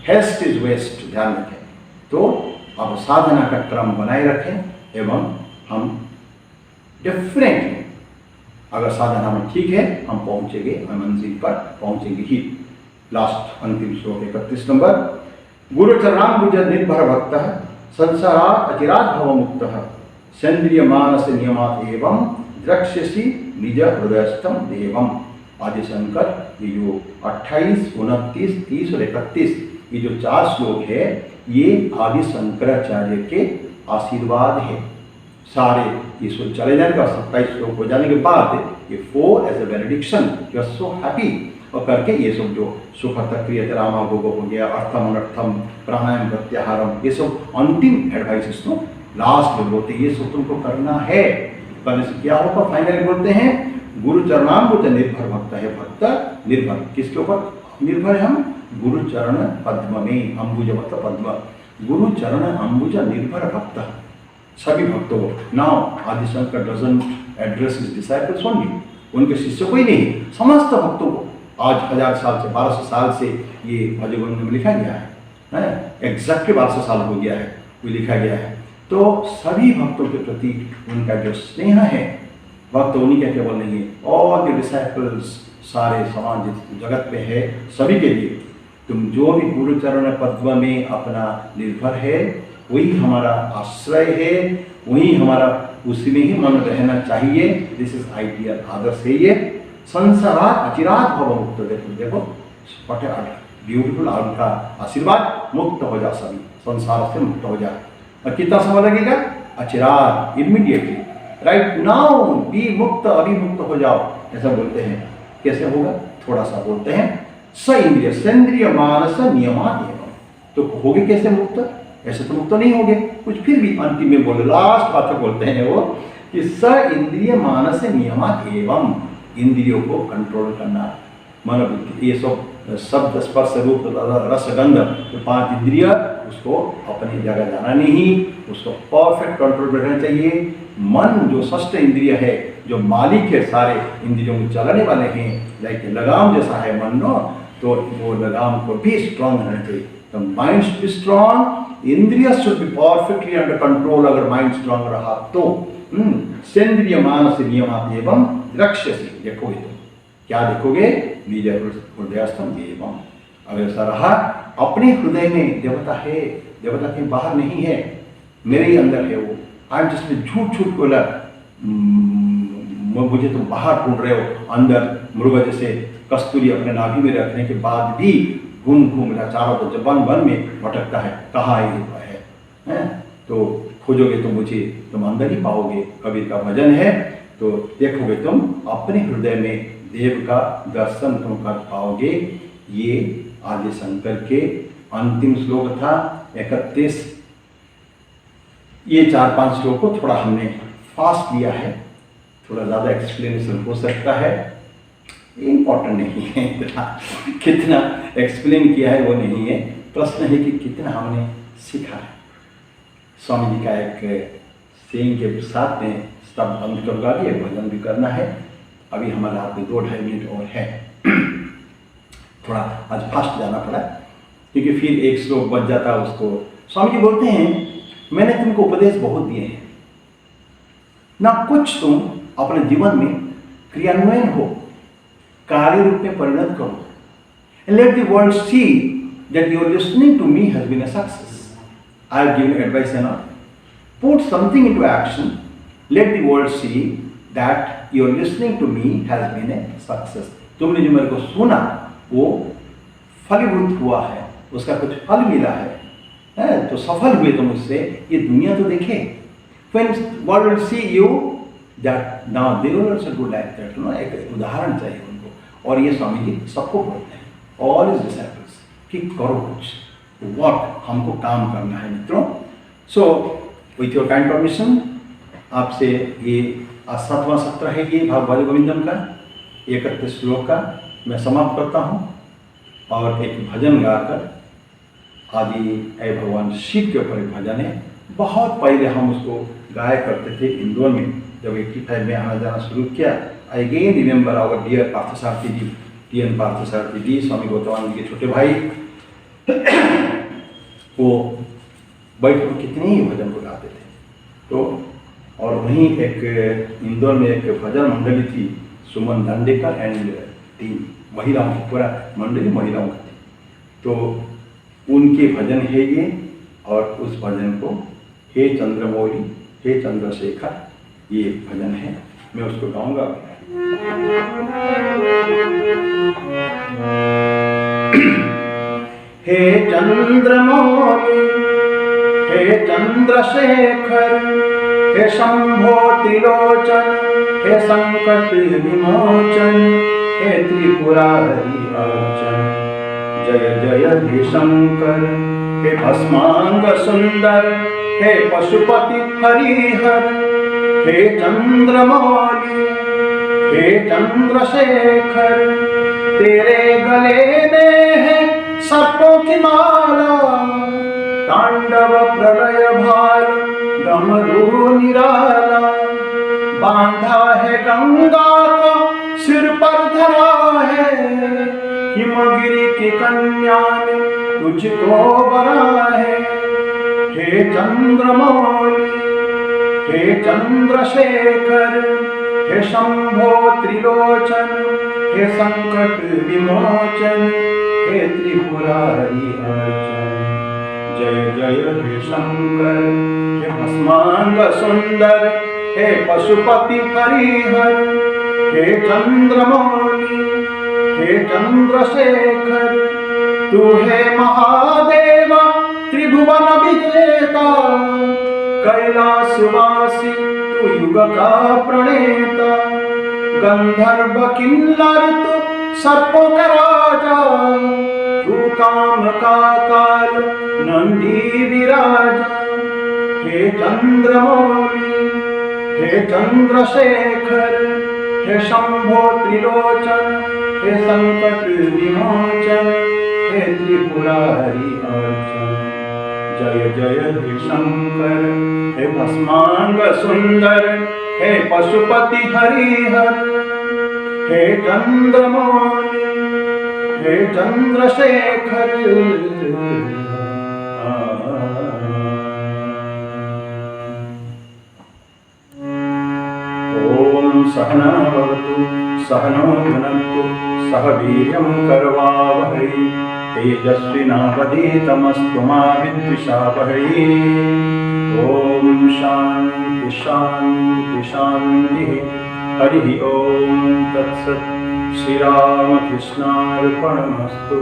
haste is waste, ध्यान रखें। तो अब साधना का क्रम बनाए रखें एवं हम डेफिनेटली अगर साधना में ठीक है हम पहुँचेंगे, हम मंजिल पर पहुँचेंगे ही। लास्ट अंतिम श्लोक 31 नंबर, गुरुचरणाम्बुज निर्भर भक्त संसारात् अचिरात् भवमुक्तः सेन्द्रिय मानस नियमात् एवं द्रक्ष्यसि निज हृदयस्थम देवम। आदि शंकर ये जो 28, 29, 30 और 31 ये जो 4 श्लोक है, ये आदि शंकराचार्य के आशीर्वाद है। सारे ये श्लोक चले जाने का 27 श्लोक हो जाने के बाद ये 4 as a valediction, you are so happy, और करके ये सब जो सुखत क्रियते रामा भोगो हो गया, अर्थम अनर्थम, प्राणायाम प्रत्याहारम, ये सब अंतिम एडवाइसेस तो लास्ट में बोलते हैं, ये सब तुमको करना है। करने से क्या होगा, फाइनली बोलते हैं गुरु चरणाम्बुज निर्भर भक्त है। भक्त निर्भर किसके ऊपर निर्भर है? हम गुरु चरण पद्म में, अंबुज मतलब पद्म, गुरु चरण अंबुज निर्भर भक्त, सभी भक्तों को। Now Adi Shankara doesn't address his disciples only, उनके शिष्य कोई नहीं, समस्त भक्तों को। आज 1000 साल से 1200 साल से ये भजगोविंद में लिखा गया है, एग्जैक्टली 1200 साल हो गया है वो लिखा गया है। तो सभी भक्तों के प्रति उनका जो स्नेह है, भक्त उन्हीं का केवल नहीं है, ऑल द डिसाइपल्स, सारे समाज जगत में है, सभी के लिए तुम जो भी गुरु चरण पद्म में अपना निर्भर है, वही हमारा आश्रय है, वही हमारा, उसी में ही मन रहना चाहिए। दिस इज आइडियल आदर्श है ये। संसारात् अचिरात् भवमुक्त, देखो पटे ब्यूटीफुल, और उनका आशीर्वाद, मुक्त हो जा सभी, संसार से मुक्त हो जा। और कितना समय लगेगा? अचिरात, इमीडिएटली, राइट नाउ, बी मुक्त, अभी मुक्त हो जाओ, ऐसा बोलते हैं। कैसे होगा? थोड़ा सा बोलते हैं, स इंद्रिय सेंद्रिय मानस नियमात एवं। तो होगे कैसे मुक्त? ऐसे तो मुक्त नहीं होगे, कुछ फिर भी अंतिम में बोले, लास्ट बात बोलते हैं वो कि स इंद्रिय मानस नियमात एवं, इंद्रियों को कंट्रोल करना, मनोवृत्ति, ये सब शब्द स्पर्श रूप रसगंध, तो 5 इंद्रिय, उसको अपनी जगह जाना नहीं, उसको परफेक्ट कंट्रोल में रहना चाहिए। मन जो षष्ठ इंद्रिय है, जो मालिक है सारे इंद्रियों को चलाने वाले हैं, लाइक लगाम जैसा है मन, नो, तो वो लगाम को भी स्ट्रांग रहना चाहिए। तो माइंड शुड बी स्ट्रांग, इंद्रिय should be perfectly under control. अगर माइंड स्ट्रांग रहा तो सेंद्रिय मानस नियमात एवं द्रक्ष्यसि, देखोगे तो क्या देखोगे? निज हृदयस्थम एवं, अगर ऐसा रहा, अपने हृदय में देवता है, देवता कहीं बाहर नहीं है, मेरे ही अंदर है वो। आज जिसमें झूठ झूठ बोला, मुझे तुम बाहर ढूंढ रहे हो, अंदर मृग जैसे कस्तूरी अपने नाभि में रखने के बाद भी घूम रहा चारों तो जबान वन में भटकता है, कहाँ है? तो खोजोगे तो मुझे तुम अंदर ही पाओगे। कबीर का भजन है, तो देखोगे तुम अपने हृदय में देव का दर्शन तुम कर पाओगे। ये आदि शंकर के अंतिम श्लोक था 31। ये 4-5 श्लोक को थोड़ा हमने फास्ट लिया है, थोड़ा ज़्यादा एक्सप्लेनेशन हो सकता है, इम्पॉर्टेंट नहीं है इतना, कितना एक्सप्लेन किया है वो नहीं है, प्रश्न है कि कितना हमने सीखा है। स्वामी जी का एक सेइंग के साथ में सब बंद करूँगा, भी एक भजन भी करना है। अभी हमारे हाथ में 2-2.5 मिनट और है, थोड़ा आज फास्ट जाना पड़ा क्योंकि फिर एक श्लोक बच जाता है उसको। स्वामी जी बोलते हैं, मैंने तुमको उपदेश बहुत दिए हैं ना, कुछ तुम अपने जीवन में क्रियान्वयन हो, कार्य रूप में परिणत करो। Let the world see that your listening to me has been a success. I have given advice and all, put something into action, let the world see that your listening to me has been a success. तुमने जो मेरे को सुना वो फलीभूत हुआ है, उसका कुछ फल मिला है, तो सफल हुए तुम उससे, ये दुनिया तो देखे। When world will see you that now they will also do like that, you know, एक उदाहरण चाहिए उनको। और ये स्वामी जी सबको बोलते हैं, all his disciples, कि करो कुछ, what हमको काम करना है मित्रों। So with your kind permission, आपसे ये 7वां सत्र है ये भगवद गोविंदम का 31 श्लोक का मैं समाप्त करता हूँ, और एक भजन गाकर, आदि ऐ भगवान शिव के ऊपर एक भजन है। बहुत पहले हम उसको गाया करते थे इंदौर में, जब 85 में आना जाना शुरू किया। I again remember our dear Parthasarathy ji, T N. Parthasarathy ji, Swami Gautamananda ji के छोटे भाई, वो बैठ कर कितने ही भजन को गाते थे। तो और वहीं एक इंदौर में एक भजन मंडली थी, सुमन दांडेकर एंड टीम, महिलाओं की पूरा मंडली महिलाओं की थी। तो उनके भजन है ये, और उस भजन को हे चंद्रमौली हे चंद्रशेखर, ये भजन है, मैं उसको गाऊंगा। हे चंद्रमौली हे चंद्रशेखर, हे शंभो त्रिलोचन, हे संकट विमोचन, हे त्रिपुरारी अर्चन। जय जय हे शंकर, हे भस्मांग सुंदर, हे पशुपति हरिहर, हे चंद्रमौली हे चंद्रशेखर। तेरे गले में है सर्पों की माला, तांडव प्रलय भाल डमरू निराला। बांधा है गंगा को सिर पर धरा है, हिमगिरी की कन्या ने तुझको बरा है। हे चंद्रमौली हे चंद्रशेखर, हे शंभो त्रिलोचन, हे संकट विमोचन, हे त्रिपुरारी अर्चन। जय जय हे शंकर, हे भस्मांग सुंदर, हे पशुपति हरिहर, हे चंद्रमौली हे चंद्रशेखर। तू है महादेव त्रिभुवन विजेता, कैलासवासी तू युग का प्रणेता, गंधर्व किन्नर तू सर्पों का राजा, तू काम का काल नंदी विराजा। हे चंद्रमौली हे चंद्रशेखर, हे शंभो त्रिलोचन, हे संकट विमोचन, हे त्रिपुरारी अर्चन। जय जय हे शंकर, हे भस्मांग सुंदर, हे पशुपति हरिहर, हे चंद्रमौली हे चंद्रशेखर। ओम सहना भवतु सहनो भुनक्तु सह वीर्यं करवावहै, तेजस्विनावधीतमस्तु मा विद्विषावहै। ओम शांति शांति शांति। हरि ओम तत्सत्। श्री रामकृष्णार्पणमस्तु।